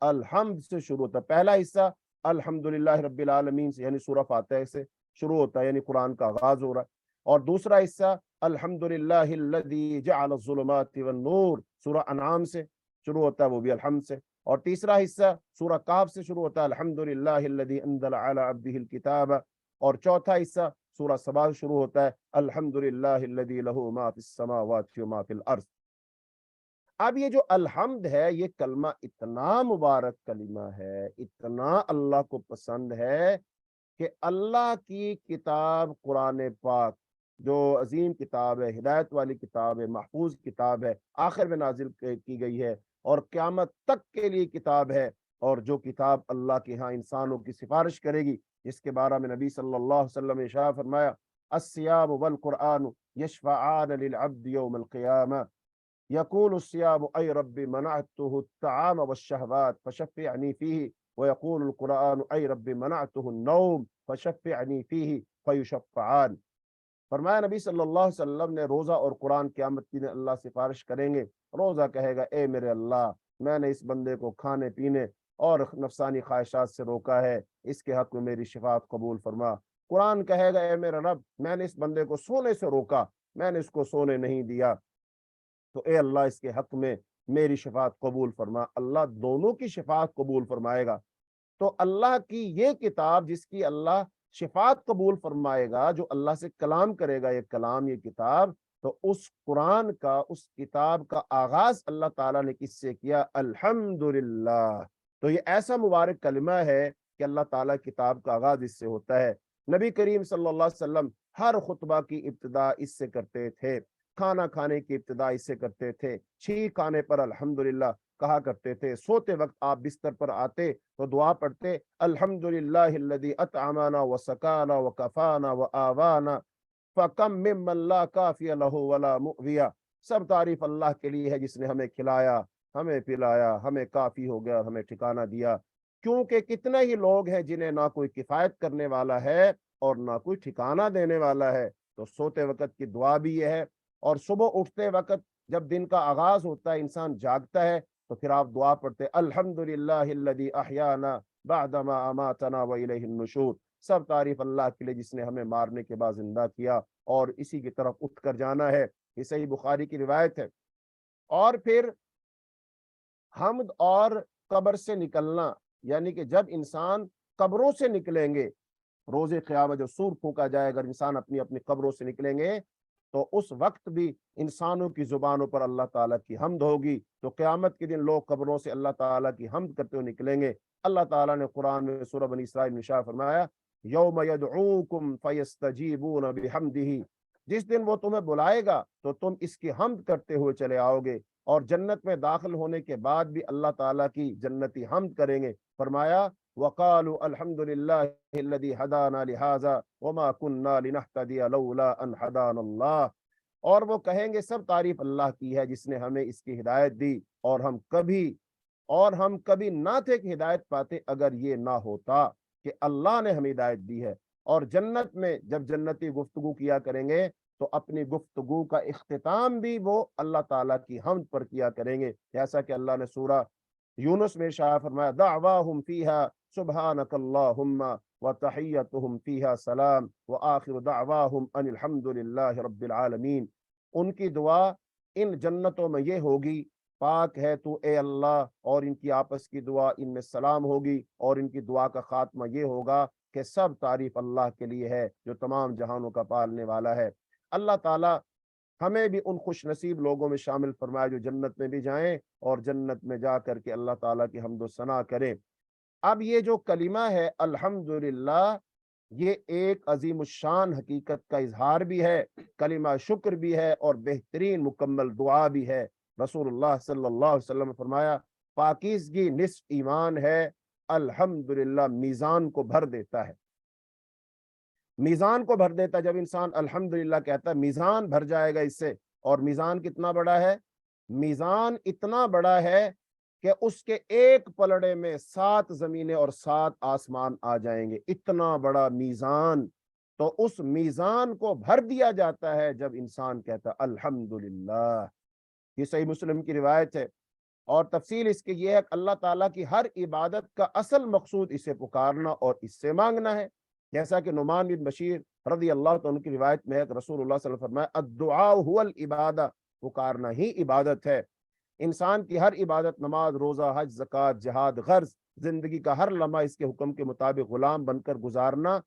الحمد سے شروع ہوتا ہے۔ پہلا حصہ الحمدللہ رب العالمین سے، یعنی سورہ فاتحہ سے شروع ہوتا ہے، یعنی قرآن کا آغاز ہو رہا ہے۔ اور دوسرا حصہ الحمدللہ الذی جعل الظلمات والنور، سورہ انعام سے شروع ہوتا ہے، وہ بھی الحمد سے۔ اور تیسرا حصہ سورہ کاف سے شروع ہوتا ہے، الحمدللہ الذی انزل علی عبدہ الکتاب۔ اور چوتھا حصہ سورہ سبا سے شروع ہوتا ہے، الحمدللہ الذی لہ ما فی السماوات وما فی الارض۔ اب یہ جو الحمد ہے، یہ کلمہ اتنا مبارک کلمہ ہے، اتنا اللہ کو پسند ہے کہ اللہ کی کتاب قرآن پاک جو عظیم کتاب ہے، ہدایت والی کتاب ہے، محفوظ کتاب ہے، آخر میں نازل کی گئی ہے اور قیامت تک کے لیے کتاب ہے، اور جو کتاب اللہ کے ہاں انسانوں کی سفارش کرے گی، جس کے بارے میں نبی صلی اللہ علیہ وسلم نے ارشاد فرمایا الصیام والقرآن یشفعان للعبد یوم القیامہ، یقول الصیام اے رب منعته الطعام والشہوات فشفعنی فیہ، ویقول القرآن اے رب منعته النوم فشفعنی فیہ فیشفعان۔ فرمایا نبی صلی اللہ علیہ وسلم نے روزہ اور قرآن قیامت کی دن اللہ سفارش کریں گے۔ روزہ کہے گا اے میرے اللہ، میں نے اس بندے کو کھانے پینے اور نفسانی خواہشات سے روکا ہے، اس کے حق میں میری شفاعت قبول فرما۔ قرآن کہے گا اے میرا رب میں نے اس بندے کو سونے سے روکا، میں نے اس کو سونے نہیں دیا، تو اے اللہ اس کے حق میں میری شفاعت قبول فرما۔ اللہ دونوں کی شفاعت قبول فرمائے گا۔ تو اللہ کی یہ کتاب جس کی اللہ شفاعت قبول فرمائے گا، جو اللہ سے کلام کرے گا، یہ کلام یہ کتاب، تو اس قرآن کا اس کتاب کا آغاز اللہ تعالیٰ نے کس سے کیا؟ الحمدللہ۔ تو یہ ایسا مبارک کلمہ ہے کہ اللہ تعالیٰ کتاب کا آغاز اس سے ہوتا ہے۔ نبی کریم صلی اللہ علیہ وسلم ہر خطبہ کی ابتدا اس سے کرتے تھے، کھانا کھانے کی ابتدا اس سے کرتے تھے، چھینک کھانے پر الحمدللہ کہا کرتے تھے، سوتے وقت آپ بستر پر آتے تو دعا پڑھتے الحمدللہ الذی اطعمنا وسقانا وکفانا وآوانا فکم ممن لا کافی لہ ولا مؤوی۔ سب تعریف اللہ کے لیے ہے جس نے ہمیں کھلایا، ہمیں پلایا، ہمیں کافی ہو گیا، ہمیں ٹھکانہ دیا، کیونکہ کتنے ہی لوگ ہیں جنہیں نہ کوئی کفایت کرنے والا ہے اور نہ کوئی ٹھکانہ دینے والا ہے۔ تو سوتے وقت کی دعا بھی یہ ہے، اور صبح اٹھتے وقت جب دن کا آغاز ہوتا ہے، انسان جاگتا ہے، تو پھر آپ دعا پڑھتے الحمدللہ الذی احیانا بعدما اماتنا والیہ النشور۔ سب تعریف اللہ کے لیے جس نے ہمیں مارنے کے بعد زندہ کیا اور اسی کی طرف اٹھ کر جانا ہے۔ یہ صحیح بخاری کی روایت ہے۔ اور پھر حمد اور قبر سے نکلنا، یعنی کہ جب انسان قبروں سے نکلیں گے، روز قیامت جو سور پھونکا جائے، اگر انسان اپنی اپنی قبروں سے نکلیں گے تو اس وقت بھی انسانوں کی زبانوں پر اللہ تعالیٰ کی حمد ہوگی۔ تو قیامت کے دن لوگ قبروں سے اللہ تعالیٰ کی حمد کرتے ہوئے نکلیں گے۔ اللہ تعالیٰ نے قرآن میں سورہ بنی اسرائیل میں ارشاد فرمایا یوم یدعوکم فیستجیبون بحمدہ، جس دن وہ تمہیں بلائے گا تو تم اس کی حمد کرتے ہوئے چلے آؤ گے، اور جنت میں داخل ہونے کے بعد بھی اللہ تعالیٰ کی جنتی حمد کریں گے۔ فرمایا وقالوا الحمد للہ الذی ہدانا لہذا وما کنا لنہتدی لولا ان ہدانا اللہ، اور وہ کہیں گے سب تعریف اللہ کی ہے جس نے ہمیں اس کی ہدایت دی، اور ہم کبھی نہ تھے کہ ہدایت پاتے اگر یہ نہ ہوتا کہ اللہ نے ہمیں ہدایت دی ہے۔ اور جنت میں جب جنتی گفتگو کیا کریں گے تو اپنی گفتگو کا اختتام بھی وہ اللہ تعالیٰ کی حمد پر کیا کریں گے، جیسا کہ اللہ نے سورہ یونس میں ارشاد فرمایا دعواہم فیہا سبحانک اللہم وتحیتہم فیہا سلام وآخر دعواہم ان الحمد للہ رب العالمین۔ ان کی دعا ان جنتوں میں یہ ہوگی پاک ہے تو اے اللہ، اور ان کی آپس کی دعا ان میں سلام ہوگی، اور ان کی دعا کا خاتمہ یہ ہوگا کہ سب تعریف اللہ کے لیے ہے جو تمام جہانوں کا پالنے والا ہے۔ اللہ تعالیٰ ہمیں بھی ان خوش نصیب لوگوں میں شامل فرمائے جو جنت میں بھی جائیں اور جنت میں جا کر کے اللہ تعالیٰ کی حمد و ثنا کریں۔ اب یہ جو کلمہ ہے الحمدللہ، یہ ایک عظیم الشان حقیقت کا اظہار بھی ہے، کلمہ شکر بھی ہے، اور بہترین مکمل دعا بھی ہے۔ رسول اللہ صلی اللہ علیہ وسلم نے فرمایا پاکیزگی نصف ایمان ہے، الحمدللہ میزان کو بھر دیتا ہے، میزان کو بھر دیتا ہے۔ جب انسان الحمدللہ کہتا ہے میزان بھر جائے گا اس سے، اور میزان کتنا بڑا ہے؟ میزان اتنا بڑا ہے کہ اس کے ایک پلڑے میں 7 زمینیں اور 7 آسمان آ جائیں گے، اتنا بڑا میزان۔ تو اس میزان کو بھر دیا جاتا ہے جب انسان کہتا ہے الحمدللہ۔ یہ صحیح مسلم کی روایت ہے، اور تفصیل اس کے یہ ہے کہ اللہ تعالیٰ کی ہر عبادت کا اصل مقصود اسے پکارنا اور اس سے مانگنا ہے، جیسا کہ نعمان بن بشیر رضی اللہ عنہ کی روایت میں ہے کہ رسول اللہ صلی اللہ علیہ وسلم فرمایا الدعاء هو العبادہ، پکارنا ہی عبادت ہے۔ انسان کی ہر عبادت، نماز، روزہ، حج، زکوٰۃ، جہاد، غرض، زندگی کا ہر لمحہ اس کے حکم کے مطابق غلام بن کر گزارنا،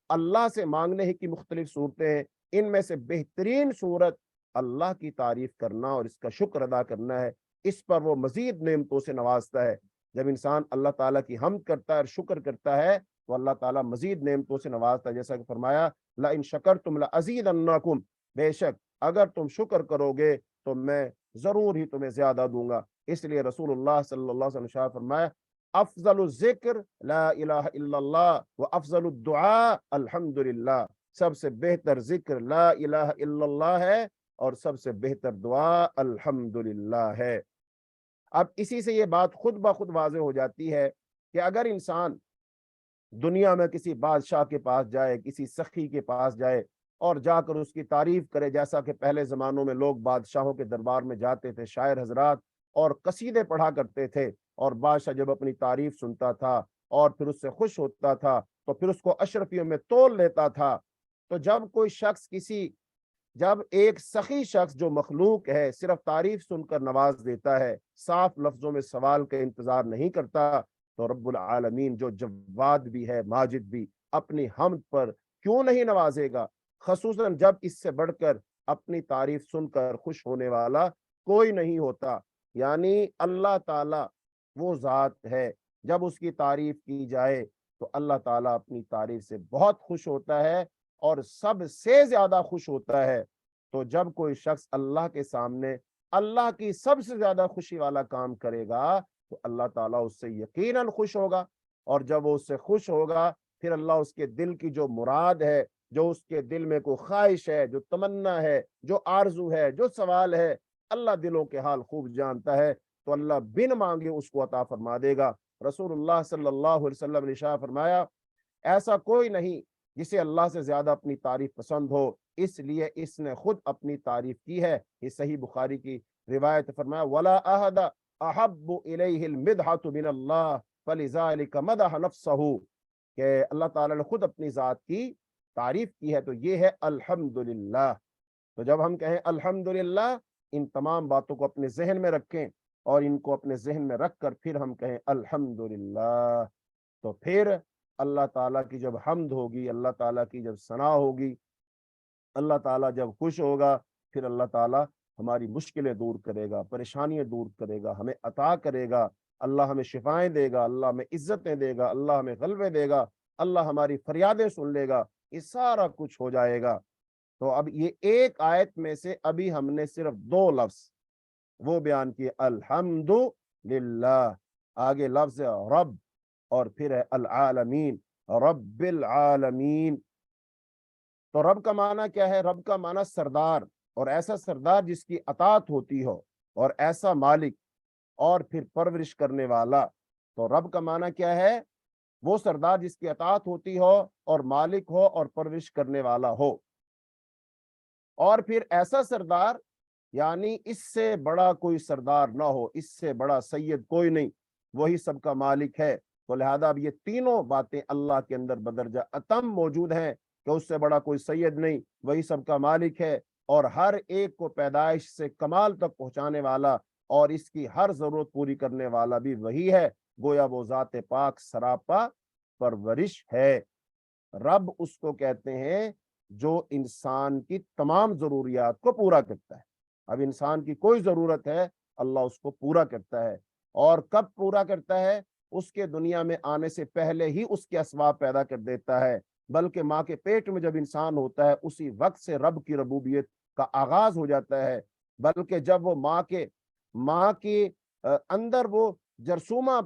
اللہ سے مانگنے کی مختلف صورتیں ہیں۔ ان میں سے بہترین صورت اللہ کی تعریف کرنا اور اس کا شکر ادا کرنا ہے، اس پر وہ مزید نعمتوں سے نوازتا ہے۔ جب انسان اللہ تعالیٰ کی حمد کرتا ہے اور شکر کرتا ہے تو اللہ تعالیٰ مزید نعمتوں سے نوازتا ہے، جیسا کہ فرمایا لَإِن شَكَرْتُمْ لَأَزِيدَنَّكُمْ، بے شک اگر تم شکر کرو گے تو میں ضرور ہی تمہیں زیادہ دوں گا۔ اس لیے رسول اللہ صلی اللہ علیہ وسلم نے فرمایا افضل الذکر لا الہ الا اللہ و افضل الدعاء الحمدللہ، سب سے بہتر ذکر لا الہ الا اللہ ہے، اور سب سے بہتر دعا الحمدللہ ہے۔ اب اسی سے یہ بات خود بخود واضح ہو جاتی ہے کہ اگر انسان دنیا میں کسی بادشاہ کے پاس جائے، کسی سخی کے پاس جائے اور جا کر اس کی تعریف کرے، جیسا کہ پہلے زمانوں میں لوگ بادشاہوں کے دربار میں جاتے تھے، شاعر حضرات، اور قصیدے پڑھا کرتے تھے اور بادشاہ جب اپنی تعریف سنتا تھا اور پھر اس سے خوش ہوتا تھا تو پھر اس کو اشرفیوں میں تول لیتا تھا۔ تو جب ایک سخی شخص جو مخلوق ہے صرف تعریف سن کر نواز دیتا ہے، صاف لفظوں میں سوال کا انتظار نہیں کرتا، تو رب العالمین جو جواد بھی ہے، ماجد بھی، اپنی حمد پر کیوں نہیں نوازے گا؟ خصوصاً جب اس سے بڑھ کر اپنی تعریف سن کر خوش ہونے والا کوئی نہیں ہوتا۔ یعنی اللہ تعالی وہ ذات ہے، جب اس کی تعریف کی جائے تو اللہ تعالیٰ اپنی تعریف سے بہت خوش ہوتا ہے اور سب سے زیادہ خوش ہوتا ہے۔ تو جب کوئی شخص اللہ کے سامنے اللہ کی سب سے زیادہ خوشی والا کام کرے گا تو اللہ تعالیٰ اس سے یقیناً خوش ہوگا، اور جب وہ اس سے خوش ہوگا پھر اللہ اس کے دل کی جو مراد ہے، جو اس کے دل میں کوئی خواہش ہے، جو تمنا ہے، جو آرزو ہے، جو سوال ہے، اللہ دلوں کے حال خوب جانتا ہے، تو اللہ بن مانگے اس کو عطا فرما دے گا۔ رسول اللہ صلی اللہ علیہ وسلم نے ارشاد فرمایا، ایسا کوئی نہیں جسے اللہ سے زیادہ اپنی تعریف پسند ہو، اس لیے اس نے خود اپنی تعریف کی ہے۔ یہ صحیح بخاری کی روایت، فرمایا ولا احد احب الیہ المدحۃ من اللہ فلذلک مدح نفسہ، کہ اللہ تعالیٰ نے خود اپنی ذات کی تعریف کی ہے، تو یہ ہے الحمدللہ۔ تو جب ہم کہیں الحمدللہ، ان تمام باتوں کو اپنے ذہن میں رکھیں اور ان کو اپنے ذہن میں رکھ کر پھر ہم کہیں الحمدللہ، تو پھر اللہ تعالیٰ کی جب حمد ہوگی، اللہ تعالیٰ کی جب ثنا ہوگی، اللہ تعالیٰ جب خوش ہوگا، پھر اللہ تعالیٰ ہماری مشکلیں دور کرے گا، پریشانیاں دور کرے گا، ہمیں عطا کرے گا، اللہ ہمیں شفائیں دے گا، اللہ ہمیں عزتیں دے گا، اللہ ہمیں غلبے دے گا، اللہ ہماری فریادیں سن لے گا، یہ سارا کچھ ہو جائے گا۔ تو اب یہ ایک آیت میں سے ابھی ہم نے صرف 2 لفظ وہ بیان کیے، الحمد للہ، آگے لفظ رب اور پھر ہے العالمین، رب العالمین۔ تو رب کا معنی کیا ہے؟ رب کا معنی سردار، اور ایسا سردار جس کی اطاعت ہوتی ہو، اور ایسا مالک، اور پھر پرورش کرنے والا۔ تو رب کا معنی کیا ہے؟ وہ سردار جس کی اطاعت ہوتی ہو اور مالک ہو اور پرورش کرنے والا ہو، اور پھر ایسا سردار، یعنی اس سے بڑا کوئی سردار نہ ہو، اس سے بڑا سید کوئی نہیں، وہی سب کا مالک ہے۔ تو لہذا اب یہ تینوں باتیں اللہ کے اندر بدرجہ اتم موجود ہیں کہ اس سے بڑا کوئی سید نہیں، وہی سب کا مالک ہے، اور ہر ایک کو پیدائش سے کمال تک پہنچانے والا اور اس کی ہر ضرورت پوری کرنے والا بھی وہی ہے۔ گویا وہ ذات پاک سراپا پرورش ہے۔ رب اس کو کہتے ہیں جو انسان کی تمام ضروریات کو پورا کرتا ہے۔ اب انسان کی کوئی ضرورت ہے، اللہ اس کو پورا کرتا ہے، اور کب پورا کرتا ہے؟ اس کے دنیا میں آنے سے پہلے ہی اس کے اسباب پیدا کر دیتا ہے، بلکہ ماں کے پیٹ میں جب انسان ہوتا ہے اسی وقت سے رب کی ربوبیت کا آغاز ہو جاتا ہے، بلکہ جب وہ ماں کے اندر وہ جرثومہ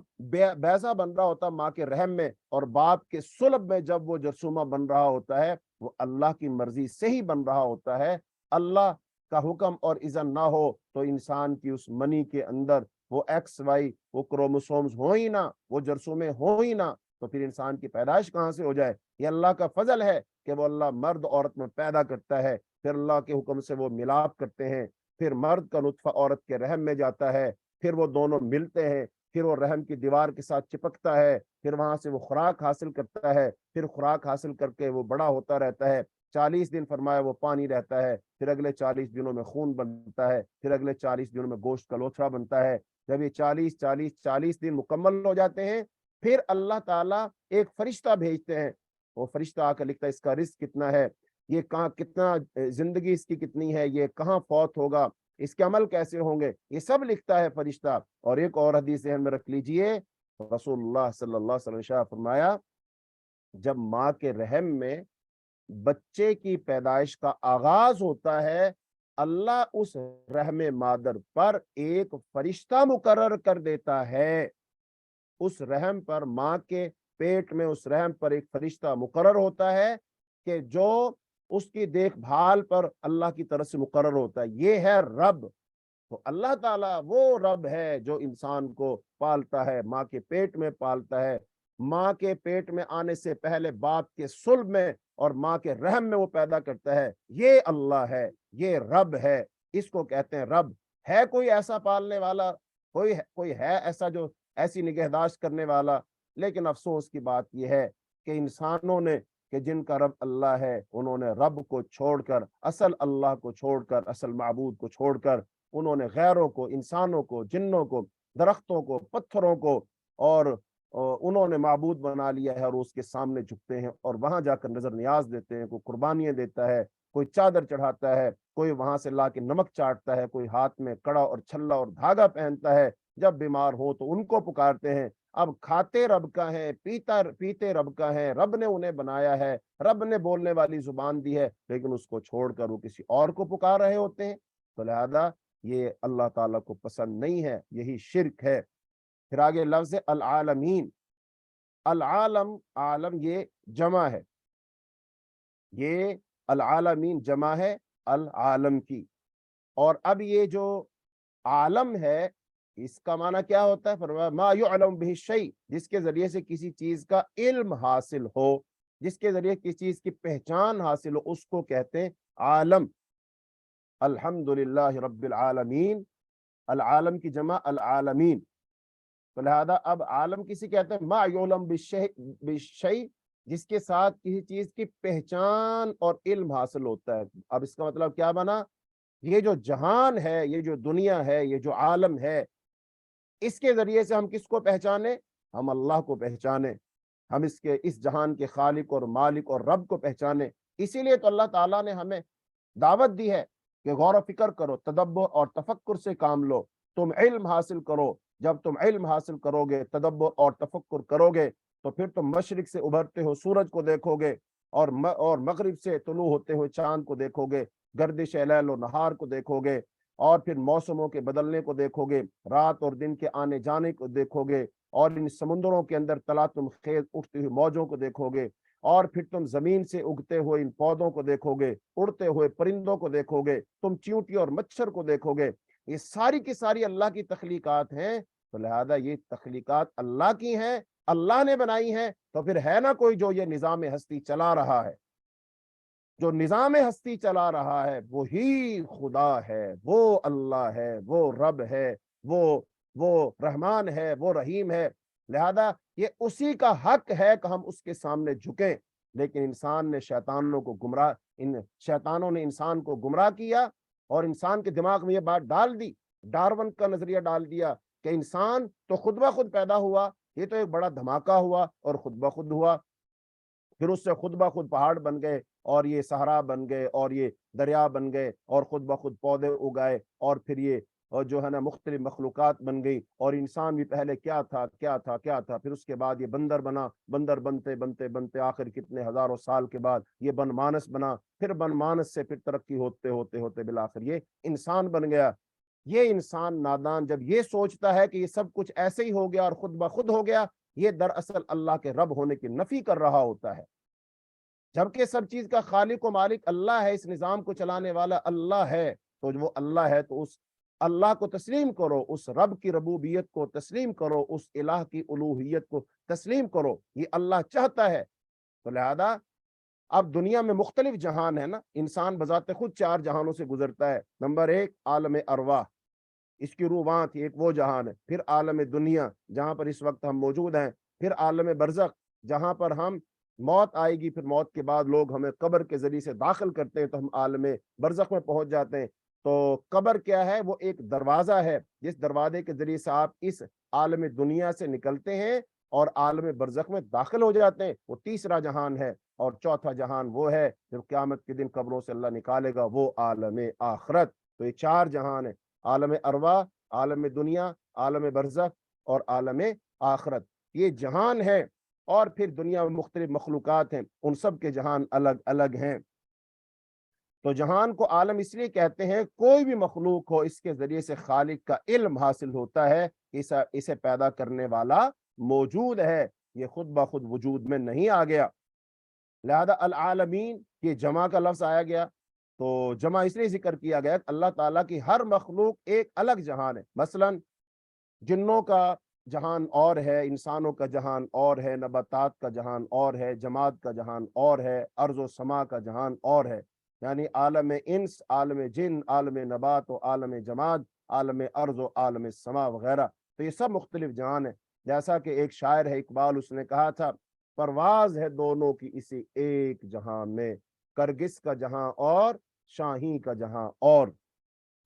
بیضا بن رہا ہوتا ہے ماں کے رحم میں، اور باپ کے صلب میں جب وہ جرثومہ بن رہا ہوتا ہے، وہ اللہ کی مرضی سے ہی بن رہا ہوتا ہے۔ اللہ کا حکم اور اذن نہ ہو تو انسان کی اس منی کے اندر وہ ایکس وائی، وہ کروموسومز ہو ہی نہ، وہ جرثومے ہو ہی نہ، تو پھر انسان کی پیدائش کہاں سے ہو جائے؟ یہ اللہ کا فضل ہے کہ وہ اللہ مرد عورت میں پیدا کرتا ہے، پھر اللہ کے حکم سے وہ ملاپ کرتے ہیں، پھر مرد کا نطفہ عورت کے رحم میں جاتا ہے، پھر وہ دونوں ملتے ہیں، پھر وہ رحم کی دیوار کے ساتھ چپکتا ہے، پھر وہاں سے وہ خوراک حاصل کرتا ہے، پھر خوراک حاصل کر کے وہ بڑا ہوتا رہتا ہے، 40 دن فرمایا وہ پانی رہتا ہے، پھر اگلے 40 دنوں میں خون بنتا ہے، پھر اگلے 40 دنوں میں گوشت کا لوتھڑا بنتا ہے۔ جب یہ 40 دن مکمل ہو جاتے ہیں، پھر اللہ تعالیٰ ایک فرشتہ بھیجتے ہیں، وہ فرشتہ آ کر لکھتا ہے اس کا رزق کتنا ہے، یہ کہاں کتنا زندگی اس کی کتنی ہے، یہ کہاں فوت ہوگا، اس کے عمل کیسے ہوں گے، یہ سب لکھتا ہے فرشتہ۔ اور ایک اور حدیث ذہن میں رکھ لیجئے، رسول اللہ صلی اللہ علیہ وسلم نے فرمایا، جب ماں کے رحم میں بچے کی پیدائش کا آغاز ہوتا ہے، اللہ اس رحم مادر پر ایک فرشتہ مقرر کر دیتا ہے۔ اس رحم پر، ماں کے پیٹ میں اس رحم پر ایک فرشتہ مقرر ہوتا ہے کہ جو اس کی دیکھ بھال پر اللہ کی طرف سے مقرر ہوتا ہے، یہ ہے رب۔ تو اللہ تعالیٰ وہ رب ہے جو انسان کو پالتا ہے، ماں کے پیٹ میں پالتا ہے، ماں کے پیٹ میں آنے سے پہلے باپ کے صلب میں اور ماں کے رحم میں وہ پیدا کرتا ہے، یہ اللہ ہے، یہ رب ہے، اس کو کہتے ہیں رب۔ ہے کوئی ایسا پالنے والا؟ کوئی ہے ایسا جو ایسی نگہداشت کرنے والا۔ لیکن افسوس کی بات یہ ہے کہ انسانوں نے کہ جن کا رب اللہ ہے، انہوں نے رب کو چھوڑ کر، اصل اللہ کو چھوڑ کر، اصل معبود کو چھوڑ کر، انہوں نے غیروں کو، انسانوں کو، جنوں کو، درختوں کو، پتھروں کو اور انہوں نے معبود بنا لیا ہے، اور اس کے سامنے جھکتے ہیں اور وہاں جا کر نظر نیاز دیتے ہیں۔ کوئی قربانیاں دیتا ہے، کوئی چادر چڑھاتا ہے، کوئی وہاں سے لا کے نمک چاٹتا ہے، کوئی ہاتھ میں کڑا اور چھلا اور دھاگا پہنتا ہے۔ جب بیمار ہو تو ان کو پکارتے ہیں۔ اب کھاتے رب کا ہے، پیتے رب کا ہے، رب نے انہیں بنایا ہے، رب نے بولنے والی زبان دی ہے، لیکن اس کو چھوڑ کر وہ کسی اور کو پکار رہے ہوتے ہیں۔ تو لہذا یہ اللہ تعالیٰ کو پسند نہیں ہے، یہی شرک ہے۔ پھر آگے لفظ العالمین، العالم، عالم یہ جمع ہے، یہ العالمین جمع ہے العالم کی۔ اور اب یہ جو عالم ہے اس کا معنی کیا ہوتا ہے؟ فرمایا ما یعلم بہ الشیء، جس کے ذریعے سے کسی چیز کا علم حاصل ہو، جس کے ذریعے کسی چیز کی پہچان حاصل ہو، اس کو کہتے ہیں عالم۔ الحمدللہ رب العالمین، العالم کی جمع العالمین۔ تو لہذا اب عالم کسی کہتے ہیں ما یعلم بالشیء، جس کے ساتھ کسی چیز کی پہچان اور علم حاصل ہوتا ہے۔ اب اس کا مطلب کیا بنا؟ یہ جو جہان ہے، یہ جو دنیا ہے، یہ جو عالم ہے، اس کے ذریعے سے ہم کس کو پہچانے؟ ہم اللہ کو پہچانے، ہم اس جہان کے خالق اور مالک اور رب کو پہچانے۔ اسی لیے تو اللہ تعالیٰ نے ہمیں دعوت دی ہے کہ غور و فکر کرو، تدبر اور تفکر سے کام لو، تم علم حاصل کرو۔ جب تم علم حاصل کرو گے، تدبر اور تفکر کرو گے، تو پھر تم مشرق سے ابھرتے ہو سورج کو دیکھو گے، اور مغرب سے طلوع ہوتے ہوئے چاند کو دیکھو گے، گردش لیل و نہار کو دیکھو گے، اور پھر موسموں کے بدلنے کو دیکھو گے، رات اور دن کے آنے جانے کو دیکھو گے، اور ان سمندروں کے اندر تلاطم خیز اٹھتی ہوئی موجوں کو دیکھو گے، اور پھر تم زمین سے اگتے ہوئے ان پودوں کو دیکھو گے، اڑتے ہوئے پرندوں کو دیکھو گے، تم چیونٹی اور مچھر کو دیکھو گے۔ یہ ساری کی ساری اللہ کی تخلیقات ہیں، تو لہذا یہ تخلیقات اللہ کی ہیں، اللہ نے بنائی ہیں، تو پھر ہے نا کوئی جو یہ نظام ہستی چلا رہا ہے۔ جو نظام ہستی چلا رہا ہے وہی خدا ہے، وہ اللہ ہے، وہ رب ہے، وہ رحمان ہے، وہ رحیم ہے۔ لہذا یہ اسی کا حق ہے کہ ہم اس کے سامنے جھکیں۔ لیکن انسان نے شیطانوں نے انسان کو گمراہ کیا، اور انسان کے دماغ میں یہ بات ڈال دی، ڈارون کا نظریہ ڈال دیا کہ انسان تو خود بخود پیدا ہوا، یہ تو ایک بڑا دھماکہ ہوا اور خود بخود ہوا، پھر اس سے خود بخود پہاڑ بن گئے، اور یہ صحرا بن گئے، اور یہ دریا بن گئے، اور خود بخود پودے اگائے، اور پھر یہ اور جو ہے نا مختلف مخلوقات بن گئی، اور انسان بھی پہلے کیا تھا کیا تھا کیا تھا، پھر اس کے بعد یہ بندر بنا، بندر بنتے بنتے بنتے آخر کتنے ہزاروں سال کے بعد یہ بن مانس بنا، پھر بن مانس سے پھر ترقی ہوتے ہوتے ہوتے بالآخر یہ انسان بن گیا۔ یہ انسان نادان جب یہ سوچتا ہے کہ یہ سب کچھ ایسے ہی ہو گیا اور خود بخود ہو گیا، یہ دراصل اللہ کے رب ہونے کی نفی کر رہا ہوتا ہے، جبکہ سب چیز کا خالق و مالک اللہ ہے، اس نظام کو چلانے والا اللہ ہے۔ تو وہ اللہ ہے تو اس اللہ کو تسلیم کرو، اس رب کی ربوبیت کو تسلیم کرو، اس الہ کی الوہیت کو تسلیم کرو، یہ اللہ چاہتا ہے۔ تو لہذا اب دنیا میں مختلف جہان ہے نا، انسان بذات خود 4 جہانوں سے گزرتا ہے۔ نمبر 1 عالم ارواح، اس کی روح وہاں تھی، ایک وہ جہان ہے۔ پھر عالم دنیا جہاں پر اس وقت ہم موجود ہیں، پھر عالم برزخ جہاں پر ہم موت آئے گی، پھر موت کے بعد لوگ ہمیں قبر کے ذریعے سے داخل کرتے ہیں تو ہم عالم برزخ میں پہنچ جاتے ہیں۔ تو قبر کیا ہے؟ وہ ایک دروازہ ہے، جس دروازے کے ذریعے سے آپ اس عالم دنیا سے نکلتے ہیں اور عالم برزخ میں داخل ہو جاتے ہیں، وہ تیسرا جہان ہے۔ اور چوتھا جہان وہ ہے جب قیامت کے دن قبروں سے اللہ نکالے گا، وہ عالم آخرت۔ تو یہ 4 جہان ہے، عالم ارواح، عالم دنیا، عالم برزخ اور عالم آخرت، یہ جہان ہے۔ اور پھر دنیا میں مختلف مخلوقات ہیں، ان سب کے جہان الگ الگ ہیں۔ تو جہان کو عالم اس لیے کہتے ہیں، کوئی بھی مخلوق ہو اس کے ذریعے سے خالق کا علم حاصل ہوتا ہے، اسے پیدا کرنے والا موجود ہے، یہ خود بخود وجود میں نہیں آ گیا۔ لہذا العالمین یہ جمع کا لفظ آیا گیا، تو جمع اس لیے ذکر کیا گیا کہ اللہ تعالیٰ کی ہر مخلوق ایک الگ جہان ہے۔ مثلا جنوں کا جہان اور ہے، انسانوں کا جہان اور ہے، نباتات کا جہان اور ہے، جماد کا جہان اور ہے، ارض و سما کا جہان اور ہے، یعنی عالم انس، عالم جن، عالم نبات و عالم جماد، عالم ارض و عالم سما وغیرہ، تو یہ سب مختلف جہان ہیں۔ جیسا کہ ایک شاعر ہے اقبال، اس نے کہا تھا پرواز ہے دونوں کی اسی ایک جہاں میں، کرگس کا جہاں اور شاہین کا جہاں اور،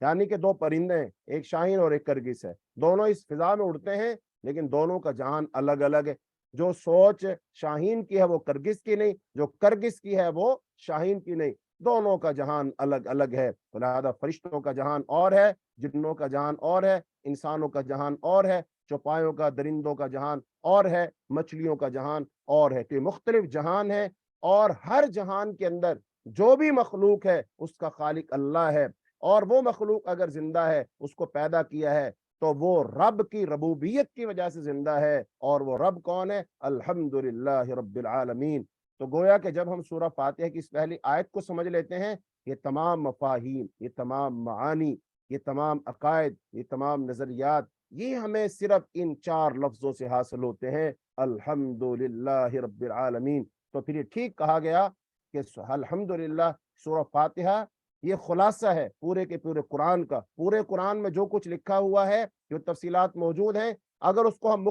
یعنی کہ دو پرندے ہیں، ایک شاہین اور ایک کرگس ہے، دونوں اس فضا میں اڑتے ہیں لیکن دونوں کا جہان الگ الگ ہے۔ جو سوچ شاہین کی ہے وہ کرگس کی نہیں، جو کرگس کی ہے وہ شاہین کی نہیں، دونوں کا جہان الگ الگ ہے۔ تو لہذا فرشتوں کا جہان اور ہے، جنوں کا جہان اور ہے، انسانوں کا جہان اور ہے، چوپایوں کا، درندوں کا جہان اور ہے، مچھلیوں کا جہان اور ہے۔ تو یہ مختلف جہان ہے، اور ہر جہان کے اندر جو بھی مخلوق ہے اس کا خالق اللہ ہے، اور وہ مخلوق اگر زندہ ہے، اس کو پیدا کیا ہے، تو وہ رب کی ربوبیت کی وجہ سے زندہ ہے، اور وہ رب کون ہے؟ الحمدللہ رب العالمین۔ تو گویا کہ جب ہم سورہ فاتحہ کی اس پہلی آیت کو سمجھ لیتے ہیں، یہ تمام مفاہیم، یہ تمام معانی، یہ تمام عقائد، یہ تمام نظریات، یہ ہمیں صرف ان چار لفظوں سے حاصل ہوتے ہیں، الحمدللہ رب العالمین۔ تو پھر یہ ٹھیک کہا گیا کہ الحمدللہ سورہ فاتحہ یہ خلاصہ ہے پورے کے پورے قرآن کا۔ پورے قرآن میں جو کچھ لکھا ہوا ہے، جو تفصیلات موجود ہیں، اگر اس کو ہم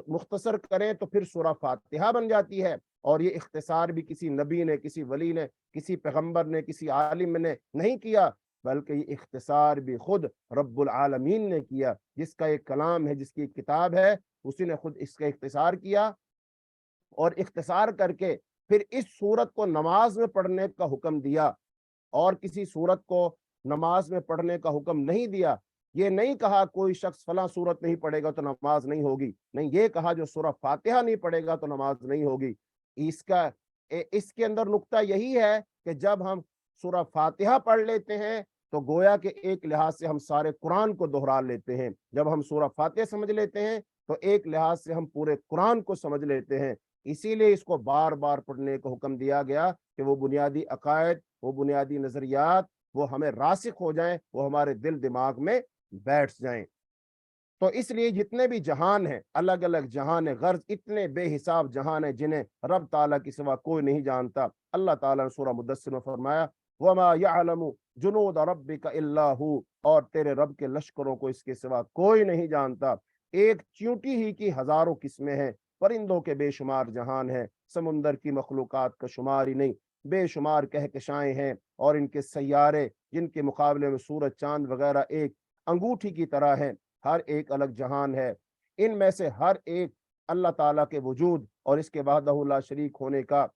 مختصر کریں تو پھر سورہ فاتحہ بن جاتی ہے۔ اور یہ اختصار بھی کسی نبی نے، کسی ولی نے، کسی پیغمبر نے، کسی عالم نے نہیں کیا، بلکہ یہ اختصار بھی خود رب العالمین نے کیا، جس کا ایک کلام ہے، جس کی ایک کتاب ہے، اسی نے خود اس کا اختصار کیا، اور اختصار کر کے پھر اس سورت کو نماز میں پڑھنے کا حکم دیا، اور کسی سورت کو نماز میں پڑھنے کا حکم نہیں دیا۔ یہ نہیں کہا کوئی شخص فلاں سورت نہیں پڑھے گا تو نماز نہیں ہوگی، نہیں، یہ کہا جو سورہ فاتحہ نہیں پڑھے گا تو نماز نہیں ہوگی۔ اس کے اندر نقطہ یہی ہے کہ جب ہم سورہ فاتحہ پڑھ لیتے ہیں تو گویا کہ ایک لحاظ سے ہم سارے قرآن کو دہرا لیتے ہیں۔ جب ہم سورہ فاتحہ سمجھ لیتے ہیں تو ایک لحاظ سے ہم پورے قرآن کو سمجھ لیتے ہیں۔ اسی لیے اس کو بار بار پڑھنے کا حکم دیا گیا کہ وہ بنیادی عقائد، وہ بنیادی نظریات، وہ ہمیں راسخ ہو جائیں، وہ ہمارے دل دماغ میں بیٹھ جائیں۔ تو اس لیے جتنے بھی جہان ہیں، الگ الگ جہان ہیں، غرض اتنے بے حساب جہان ہیں جنہیں رب تعالیٰ کی سوا کوئی نہیں جانتا۔ اللہ تعالیٰ نے سورہ مدثر میں فرمایا وَمَا يَعْلَمُ جُنُودَ رَبِّكَ إِلَّا هُوَ، اور تیرے رب کے لشکروں کو اس کے سوا کوئی نہیں جانتا۔ ایک چیونٹی ہی کی ہزاروں قسمیں ہیں، پرندوں کے بے شمار جہان ہیں، سمندر کی مخلوقات کا شمار ہی نہیں، بے شمار کہکشائیں ہیں، اور ان کے سیارے جن کے مقابلے میں سورج چاند وغیرہ ایک انگوٹھی کی طرح ہیں، ہر ایک الگ جہان ہے۔ ان میں سے ہر ایک اللہ تعالیٰ کے وجود اور اس کے وحدہ لا شریک ہونے کا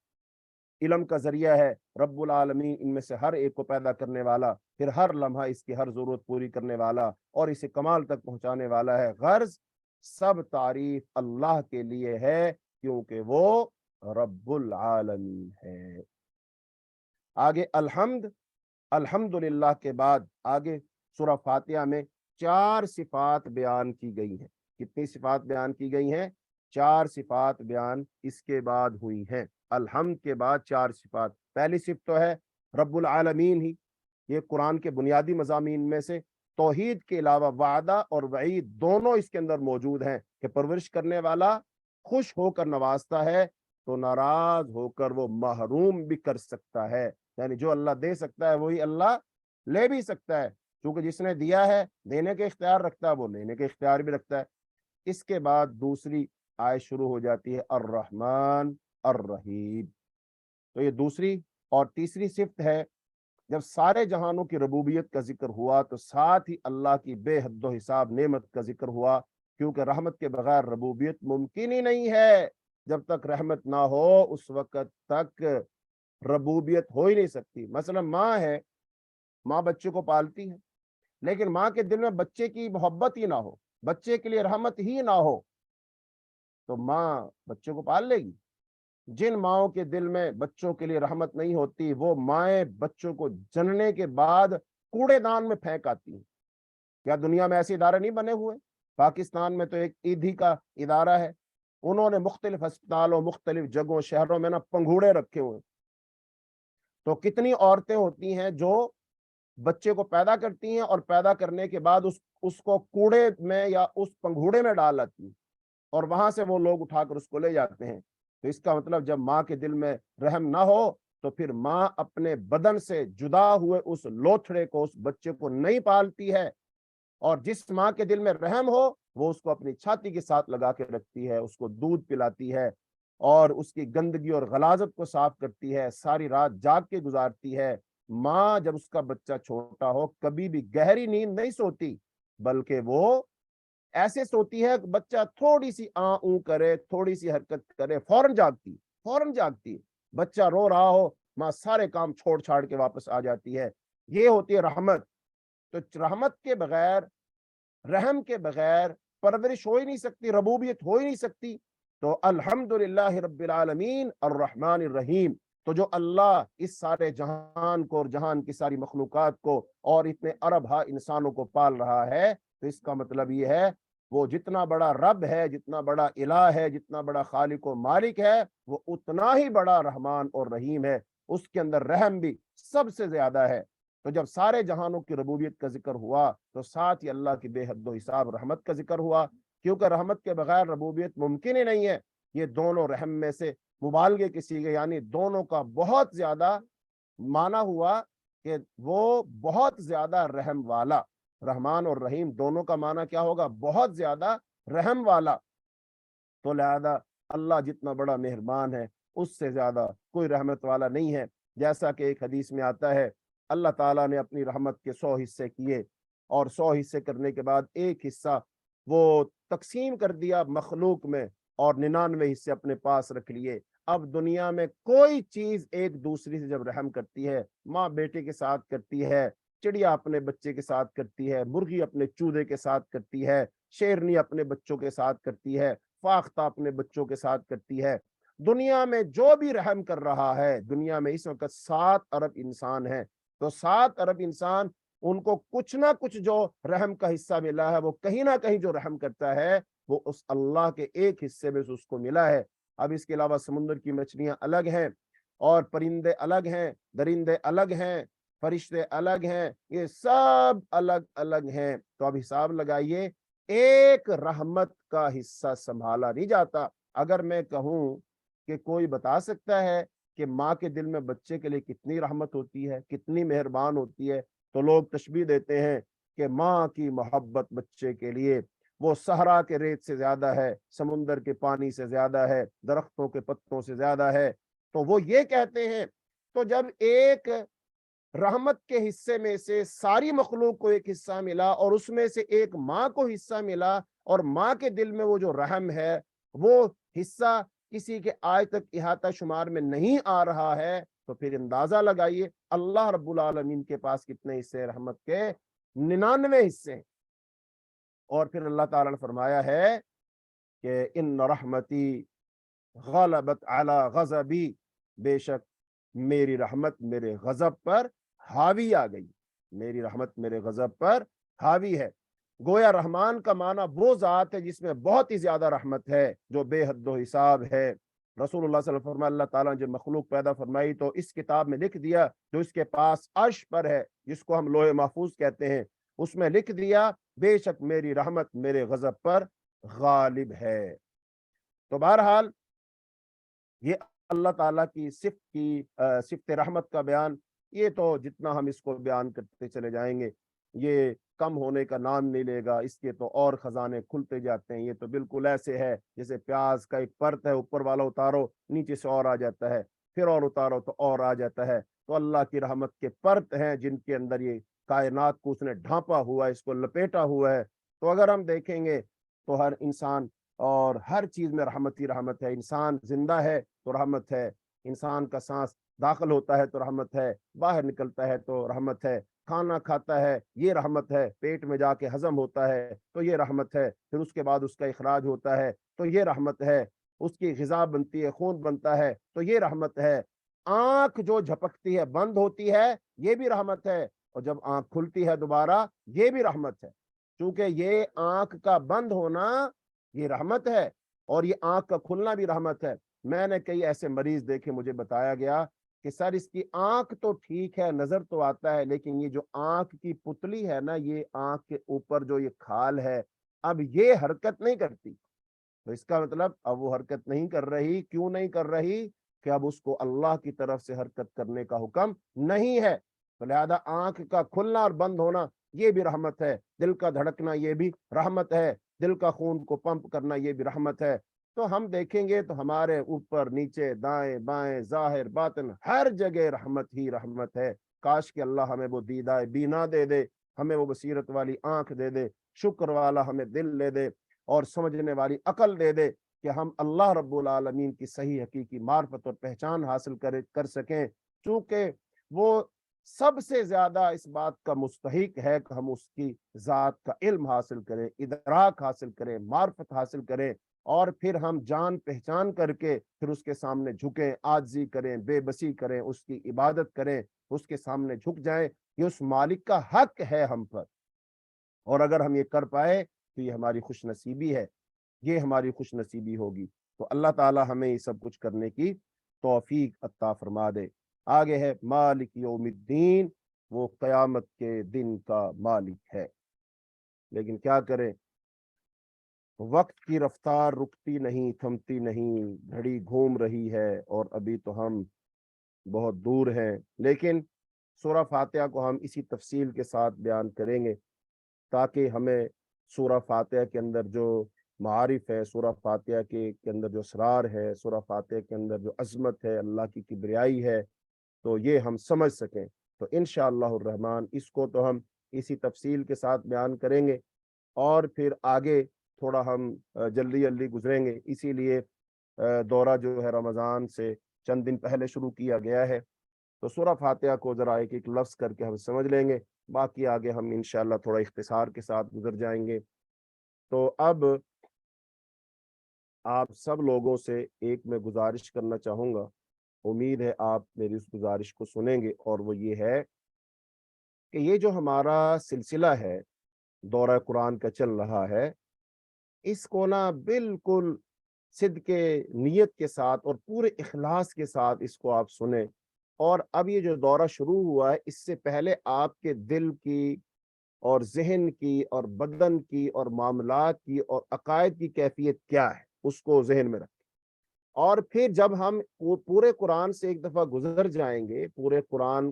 علم کا ذریعہ ہے۔ رب العالمین ان میں سے ہر ایک کو پیدا کرنے والا، پھر ہر لمحہ اس کی ہر ضرورت پوری کرنے والا، اور اسے کمال تک پہنچانے والا ہے۔ غرض سب تعریف اللہ کے لیے ہے، کیونکہ وہ رب العالمین ہے۔ آگے الحمدللہ کے بعد آگے سورہ فاتحہ میں 4 صفات بیان کی گئی ہیں۔ کتنی صفات بیان کی گئی ہیں؟ 4 صفات بیان اس کے بعد ہوئی ہیں۔ الحمد کے بعد 4 صفات۔ پہلی صفت تو ہے رب العالمین ہی، یہ قرآن کے بنیادی مضامین میں سے توحید کے علاوہ وعدہ اور وعید دونوں اس کے اندر موجود ہیں، کہ پرورش کرنے والا خوش ہو کر نوازتا ہے تو ناراض ہو کر وہ محروم بھی کر سکتا ہے، یعنی جو اللہ دے سکتا ہے وہی اللہ لے بھی سکتا ہے، کیونکہ جس نے دیا ہے دینے کے اختیار رکھتا ہے، وہ لینے کے اختیار بھی رکھتا ہے۔ اس کے بعد دوسری آیت شروع ہو جاتی ہے الرحمن الرحیم۔ تو یہ دوسری اور تیسری صفت ہے۔ جب سارے جہانوں کی ربوبیت کا ذکر ہوا تو ساتھ ہی اللہ کی بے حد و حساب نعمت کا ذکر ہوا، کیونکہ رحمت کے بغیر ربوبیت ممکن ہی نہیں ہے۔ جب تک رحمت نہ ہو اس وقت تک ربوبیت ہو ہی نہیں سکتی۔ مثلا ماں ہے، ماں بچے کو پالتی ہے، لیکن ماں کے دل میں بچے کی محبت ہی نہ ہو، بچے کے لیے رحمت ہی نہ ہو، تو ماں بچے کو پال لے گی؟ جن ماؤں کے دل میں بچوں کے لیے رحمت نہیں ہوتی، وہ مائیں بچوں کو جننے کے بعد کوڑے دان میں پھینک آتی ہیں۔ کیا دنیا میں ایسے ادارے نہیں بنے ہوئے؟ پاکستان میں تو ایک ایدھی کا ادارہ ہے، انہوں نے مختلف ہسپتالوں، مختلف جگہوں، شہروں میں پنگھوڑے رکھے ہوئے۔ تو کتنی عورتیں ہوتی ہیں جو بچے کو پیدا کرتی ہیں اور پیدا کرنے کے بعد اس کو کوڑے میں یا اس پنگھوڑے میں ڈال آتی ہیں، اور وہاں سے وہ لوگ اٹھا کر اس کو لے جاتے ہیں۔ تو اس کا مطلب جب ماں کے دل میں رحم نہ ہو تو پھر ماں اپنے بدن سے جدا ہوئے اس لوتھڑے کو، اس بچے کو نہیں پالتی ہے، اور جس ماں کے دل میں رحم ہو وہ اس کو اپنی چھاتی کے ساتھ لگا کے رکھتی ہے، اس کو دودھ پلاتی ہے اور اس کی گندگی اور غلاظت کو صاف کرتی ہے، ساری رات جاگ کے گزارتی ہے۔ ماں جب اس کا بچہ چھوٹا ہو کبھی بھی گہری نیند نہیں سوتی، بلکہ وہ ایسے سوتی ہے کہ بچہ تھوڑی سی آں اوں کرے، تھوڑی سی حرکت کرے، فوراً جاگتی۔ بچہ رو رہا ہو، ماں سارے کام چھوڑ چھاڑ کے واپس آ جاتی ہے۔ یہ ہوتی ہے رحمت۔ تو رحمت کے بغیر، رحم کے بغیر پرورش ہو ہی نہیں سکتی، ربوبیت ہو ہی نہیں سکتی۔ تو الحمدللہ رب العالمین الرحمن الرحیم، تو جو اللہ اس سارے جہان کو اور جہان کی ساری مخلوقات کو اور اتنے ارب ہا انسانوں کو پال رہا ہے، تو اس کا مطلب یہ ہے وہ جتنا بڑا رب ہے، جتنا بڑا الہ ہے، جتنا بڑا خالق و مالک ہے، وہ اتنا ہی بڑا رحمان اور رحیم ہے۔ اس کے اندر رحم بھی سب سے زیادہ ہے۔ تو جب سارے جہانوں کی ربوبیت کا ذکر ہوا تو ساتھ ہی اللہ کی بے حد و حساب رحمت کا ذکر ہوا، کیونکہ رحمت کے بغیر ربوبیت ممکن ہی نہیں ہے۔ یہ دونوں رحم میں سے مبالغے کسی کے، یعنی دونوں کا بہت زیادہ معنی ہوا کہ وہ بہت زیادہ رحم والا۔ رحمان اور رحیم دونوں کا معنی کیا ہوگا؟ بہت زیادہ رحم والا۔ تو لہذا اللہ جتنا بڑا مہربان ہے، اس سے زیادہ کوئی رحمت والا نہیں ہے۔ جیسا کہ ایک حدیث میں آتا ہے، اللہ تعالیٰ نے اپنی رحمت کے 100 حصے کیے اور 100 حصے کرنے کے بعد ایک حصہ وہ تقسیم کر دیا مخلوق میں اور 99 حصے اپنے پاس رکھ لیے۔ اب دنیا میں کوئی چیز ایک دوسری سے جب رحم کرتی ہے، ماں بیٹے کے ساتھ کرتی ہے، چڑیا اپنے بچے کے ساتھ کرتی ہے، مرغی اپنے چوزے کے ساتھ کرتی ہے، شیرنی اپنے بچوں کے ساتھ کرتی ہے، فاختہ اپنے بچوں کے ساتھ کرتی ہے۔ دنیا میں جو بھی رحم کر رہا ہے، دنیا میں اس وقت 7 ارب انسان ہیں، تو 7 ارب انسان، ان کو کچھ نہ کچھ جو رحم کا حصہ ملا ہے، وہ کہیں نہ کہیں جو رحم کرتا ہے وہ اس اللہ کے ایک حصے میں سے اس کو ملا ہے۔ اب اس کے علاوہ سمندر کی مچھلیاں الگ ہیں اور پرندے الگ ہیں، درندے الگ ہیں، فرشتے الگ ہیں، یہ سب الگ الگ ہیں۔ تو اب حساب لگائیے، ایک رحمت کا حصہ سنبھالا نہیں جاتا۔ اگر میں کہوں کہ کوئی بتا سکتا ہے کہ ماں کے دل میں بچے کے لیے کتنی رحمت ہوتی ہے، کتنی مہربان ہوتی ہے، تو لوگ تشبیہ دیتے ہیں کہ ماں کی محبت بچے کے لیے وہ صحرا کے ریت سے زیادہ ہے، سمندر کے پانی سے زیادہ ہے، درختوں کے پتوں سے زیادہ ہے۔ تو وہ یہ کہتے ہیں، تو جب ایک رحمت کے حصے میں سے ساری مخلوق کو ایک حصہ ملا اور اس میں سے ایک ماں کو حصہ ملا، اور ماں کے دل میں وہ جو رحم ہے وہ حصہ کسی کے آج تک احاطہ شمار میں نہیں آ رہا ہے، تو پھر اندازہ لگائیے اللہ رب العالمین کے پاس کتنے حصے رحمت کے؟ 99 حصے۔ اور پھر اللہ تعالیٰ نے فرمایا ہے کہ ان رحمتی غلبت علی غضبی، بے شک میری رحمت میرے غضب پر حاوی آ گئی، میری رحمت میرے غضب پر حاوی ہے۔ گویا رحمان کا معنی وہ ذات ہے جس میں بہت ہی زیادہ رحمت ہے، جو بے حد و حساب ہے۔ رسول اللہ صلی اللہ علیہ وسلم فرمایا، اللہ تعالیٰ نے جب مخلوق پیدا فرمائی تو اس کتاب میں لکھ دیا جو اس کے پاس عرش پر ہے، جس کو ہم لوح محفوظ کہتے ہیں، اس میں لکھ دیا بے شک میری رحمت میرے غضب پر غالب ہے۔ تو بہرحال یہ اللہ تعالیٰ کی صفت رحمت کا بیان، یہ تو جتنا ہم اس کو بیان کرتے چلے جائیں گے یہ کم ہونے کا نام نہیں لے گا۔ اس کے تو اور خزانے کھلتے جاتے ہیں۔ یہ تو بالکل ایسے ہے جیسے پیاز کا ایک پرت ہے، اوپر والا اتارو نیچے سے اور آ جاتا ہے، پھر اور اتارو تو اور آ جاتا ہے۔ تو اللہ کی رحمت کے پرت ہیں جن کے اندر یہ کائنات کو اس نے ڈھانپا ہوا ہے، اس کو لپیٹا ہوا ہے۔ تو اگر ہم دیکھیں گے تو ہر انسان اور ہر چیز میں رحمت ہی رحمت ہے۔ انسان زندہ ہے تو رحمت ہے، انسان کا سانس داخل ہوتا ہے تو رحمت ہے، باہر نکلتا ہے تو رحمت ہے، کھانا کھاتا ہے یہ رحمت ہے، پیٹ میں جا کے ہضم ہوتا ہے تو یہ رحمت ہے، پھر اس کے بعد اس کا اخراج ہوتا ہے تو یہ رحمت ہے، اس کی غذا بنتی ہے، خون بنتا ہے تو یہ رحمت ہے، آنکھ جو جھپکتی ہے بند ہوتی ہے یہ بھی رحمت ہے، اور جب آنکھ کھلتی ہے دوبارہ یہ بھی رحمت ہے۔ چونکہ یہ آنکھ کا بند ہونا یہ رحمت ہے اور یہ آنکھ کا کھلنا بھی رحمت ہے۔ میں نے کئی ایسے مریض دیکھے، مجھے بتایا گیا کہ سر اس کی آنکھ تو ٹھیک ہے، نظر تو آتا ہے، لیکن یہ جو آنکھ کی پتلی ہے نا، یہ آنکھ کے اوپر جو یہ کھال ہے، اب یہ حرکت نہیں کرتی۔ تو اس کا مطلب اب وہ حرکت نہیں کر رہی، کیوں نہیں کر رہی؟ کہ اب اس کو اللہ کی طرف سے حرکت کرنے کا حکم نہیں ہے۔ تو لہذا آنکھ کا کھلنا اور بند ہونا یہ بھی رحمت ہے، دل کا دھڑکنا یہ بھی رحمت ہے، دل کا خون کو پمپ کرنا یہ بھی رحمت ہے۔ تو ہم دیکھیں گے تو ہمارے اوپر نیچے دائیں بائیں ظاہر باطن ہر جگہ رحمت ہی رحمت ہے۔ کاش کہ اللہ ہمیں وہ دیدہ بینا دے دے، ہمیں وہ بصیرت والی آنکھ دے دے، شکر والا ہمیں دل دے دے، اور سمجھنے والی عقل دے دے کہ ہم اللہ رب العالمین کی صحیح حقیقی معرفت اور پہچان حاصل کر سکیں، چونکہ وہ سب سے زیادہ اس بات کا مستحق ہے کہ ہم اس کی ذات کا علم حاصل کریں، ادراک حاصل کریں، معرفت حاصل کریں، اور پھر ہم جان پہچان کر کے پھر اس کے سامنے جھکیں، عاجزی کریں، بے بسی کریں، اس کی عبادت کریں، اس کے سامنے جھک جائیں۔ یہ اس مالک کا حق ہے ہم پر، اور اگر ہم یہ کر پائے تو یہ ہماری خوش نصیبی ہے، یہ ہماری خوش نصیبی ہوگی۔ تو اللہ تعالی ہمیں یہ سب کچھ کرنے کی توفیق عطا فرما دے۔ آگے ہے مالک یوم الدین، وہ قیامت کے دن کا مالک ہے۔ لیکن کیا کریں، وقت کی رفتار رکتی نہیں، تھمتی نہیں، گھڑی گھوم رہی ہے، اور ابھی تو ہم بہت دور ہیں۔ لیکن سورہ فاتحہ کو ہم اسی تفصیل کے ساتھ بیان کریں گے، تاکہ ہمیں سورہ فاتحہ کے اندر جو معارف ہے، سورہ فاتحہ کے اندر جو اسرار ہے، سورہ فاتحہ کے اندر جو عظمت ہے، اللہ کی کبریائی ہے، تو یہ ہم سمجھ سکیں۔ تو انشاءاللہ الرحمن اس کو تو ہم اسی تفصیل کے ساتھ بیان کریں گے، اور پھر آگے تھوڑا ہم جلدی جلدی گزریں گے، اسی لیے دورہ جو ہے رمضان سے چند دن پہلے شروع کیا گیا ہے۔ تو سورہ فاتحہ کو ذرا ایک ایک لفظ کر کے ہم سمجھ لیں گے، باقی آگے ہم انشاءاللہ تھوڑا اختصار کے ساتھ گزر جائیں گے۔ تو اب آپ سب لوگوں سے ایک میں گزارش کرنا چاہوں گا، امید ہے آپ میری اس گزارش کو سنیں گے، اور وہ یہ ہے کہ یہ جو ہمارا سلسلہ ہے دورہ قرآن کا چل رہا ہے، اس کو نا بالکل صدق نیت کے ساتھ اور پورے اخلاص کے ساتھ اس کو آپ سنیں۔ اور اب یہ جو دورہ شروع ہوا ہے، اس سے پہلے آپ کے دل کی اور ذہن کی اور بدن کی اور معاملات کی اور عقائد کی کیفیت کیا ہے، اس کو ذہن میں رکھیں۔ اور پھر جب ہم پورے قرآن سے ایک دفعہ گزر جائیں گے، پورے قرآن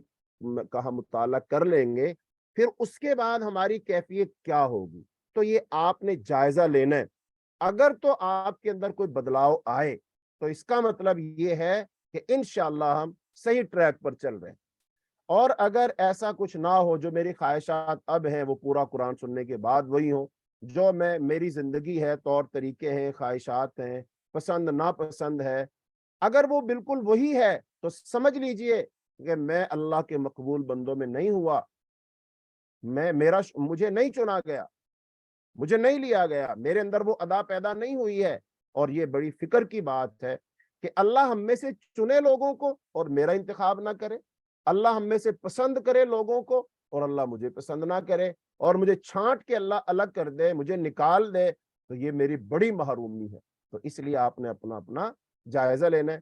کا ہم مطالعہ کر لیں گے، پھر اس کے بعد ہماری کیفیت کیا ہوگی، تو یہ آپ نے جائزہ لینا ہے۔ اگر تو آپ کے اندر کوئی بدلاؤ آئے تو اس کا مطلب یہ ہے کہ انشاءاللہ ہم صحیح ٹریک پر چل رہے ہیں، اور اگر ایسا کچھ نہ ہو، جو میری خواہشات اب ہیں وہ پورا قرآن سننے کے بعد وہی ہوں، جو میری زندگی ہے، طور طریقے ہیں، خواہشات ہیں، پسند ناپسند ہے، اگر وہ بالکل وہی ہے تو سمجھ لیجئے کہ میں اللہ کے مقبول بندوں میں نہیں ہوا، مجھے نہیں چنا گیا، مجھے نہیں لیا گیا، میرے اندر وہ ادا پیدا نہیں ہوئی ہے۔ اور یہ بڑی فکر کی بات ہے کہ اللہ ہم میں سے چنے لوگوں کو اور میرا انتخاب نہ کرے، اللہ ہم میں سے پسند کرے لوگوں کو اور اللہ مجھے پسند نہ کرے، اور مجھے چھانٹ کے اللہ الگ کر دے، مجھے نکال دے، تو یہ میری بڑی محرومی ہے۔ تو اس لیے آپ نے اپنا جائزہ لینا ہے۔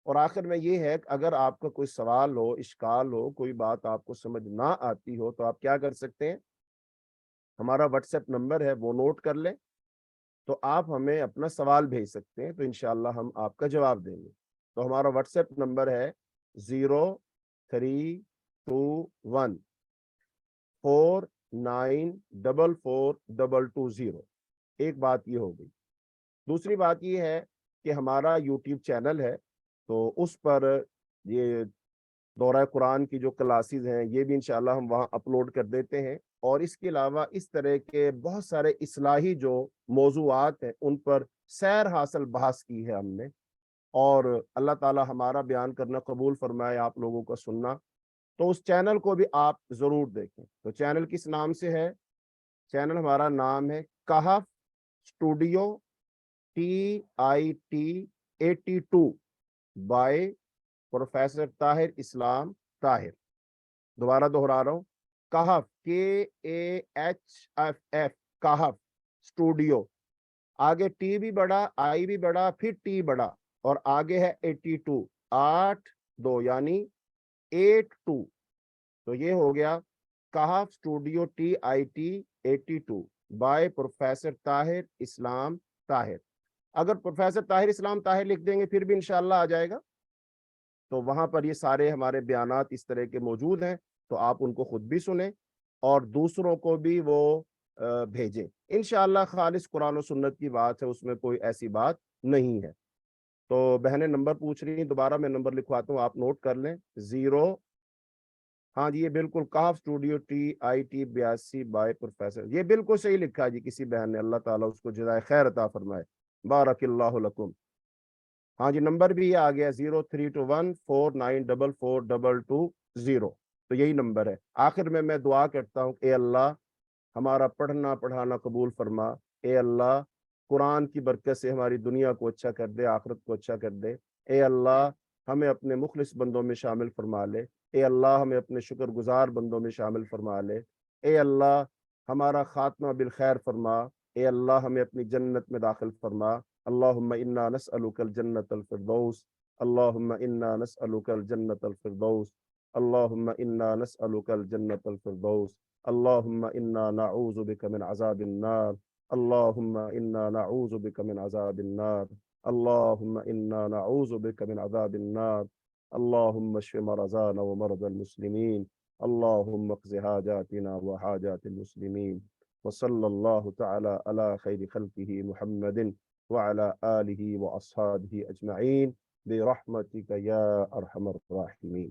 اور آخر میں یہ ہے کہ اگر آپ کا کوئی سوال ہو، اشکال ہو، کوئی بات آپ کو سمجھ نہ آتی ہو، تو آپ کیا کر سکتے ہیں، ہمارا واٹس ایپ نمبر ہے وہ نوٹ کر لیں، تو آپ ہمیں اپنا سوال بھیج سکتے ہیں، تو انشاءاللہ ہم آپ کا جواب دیں گے۔ تو ہمارا واٹس ایپ نمبر ہے 032149442220۔ ایک بات یہ ہو گئی۔ دوسری بات یہ ہے کہ ہمارا یوٹیوب چینل ہے، تو اس پر یہ دورہ قرآن کی جو کلاسز ہیں یہ بھی انشاءاللہ ہم وہاں اپلوڈ کر دیتے ہیں، اور اس کے علاوہ اس طرح کے بہت سارے اصلاحی جو موضوعات ہیں ان پر سیر حاصل بحث کی ہے ہم نے، اور اللہ تعالی ہمارا بیان کرنا قبول فرمائے، آپ لوگوں کا سننا۔ تو اس چینل کو بھی آپ ضرور دیکھیں۔ تو چینل کس نام سے ہے؟ چینل ہمارا نام ہے Kahf studio TIT82 by professor Tahir Islam Tahir. دوبارہ دہرا رہا ہوں، کہف KAHF کہف اسٹوڈیو، آگے ٹی بھی بڑا، آئی بھی بڑا، پھر ٹی بڑا، اور آگے ہے 82، 82 یعنی 82۔ تو یہ ہو گیا Kahf studio TIT82 by professor Tahir Islam Tahir. اگر پروفیسر طاہر اسلام طاہر لکھ دیں گے پھر بھی انشاءاللہ آ جائے گا۔ تو وہاں پر یہ سارے ہمارے بیانات اس طرح کے موجود ہیں، تو آپ ان کو خود بھی سنیں اور دوسروں کو بھی وہ بھیجیں انشاءاللہ. خالص قرآن و سنت کی بات ہے، اس میں کوئی ایسی بات نہیں ہے. تو بہنیں نمبر پوچھ رہی ہیں، دوبارہ میں نمبر لکھواتا ہوں، آپ نوٹ کر لیں. 0، ہاں جی یہ بالکل کاف اسٹوڈیو TIT 82 بائی پروفیسر، یہ بالکل صحیح لکھا ہے جی کسی بہن نے. اللہ تعالیٰ اس کو جزائے خیر عطا فرمائے. بارک اللہ لکم. ہاں جی نمبر بھی یہ آ گیا 032149442220. تو یہی نمبر ہے. آخر میں دعا کرتا ہوں، اے اللہ ہمارا پڑھنا پڑھانا قبول فرما. اے اللہ قرآن کی برکت سے ہماری دنیا کو اچھا کر دے، آخرت کو اچھا کر دے. اے اللہ ہمیں اپنے مخلص بندوں میں شامل فرما لے. اے اللہ ہمیں اپنے شکر گزار بندوں میں شامل فرما لے. اے اللہ ہمارا خاتمہ بالخیر فرما. اے اللہ ہمیں اپنی جنت میں داخل فرما. اللہم انا نسألک الجنت الفردوس. اللہم انا نسألک الجنت الفردوس. اللہم انا نسألک الجنت الفردوس. اللہم انا نعوذ بک من عذاب النار. اللہم انا نعوذ بک من عذاب النار. اللہم انا نعوذ بک من عذاب النار. اللہم اشف مرضانا ومرضى المسلمین. اللہم اقض حاجاتنا وحاجات المسلمین. وصلی اللہ تعالی علی خیر خلقہ محمد وعلى آلہ واصحابہ اجمعین برحمتک یا ارحم الراحمین.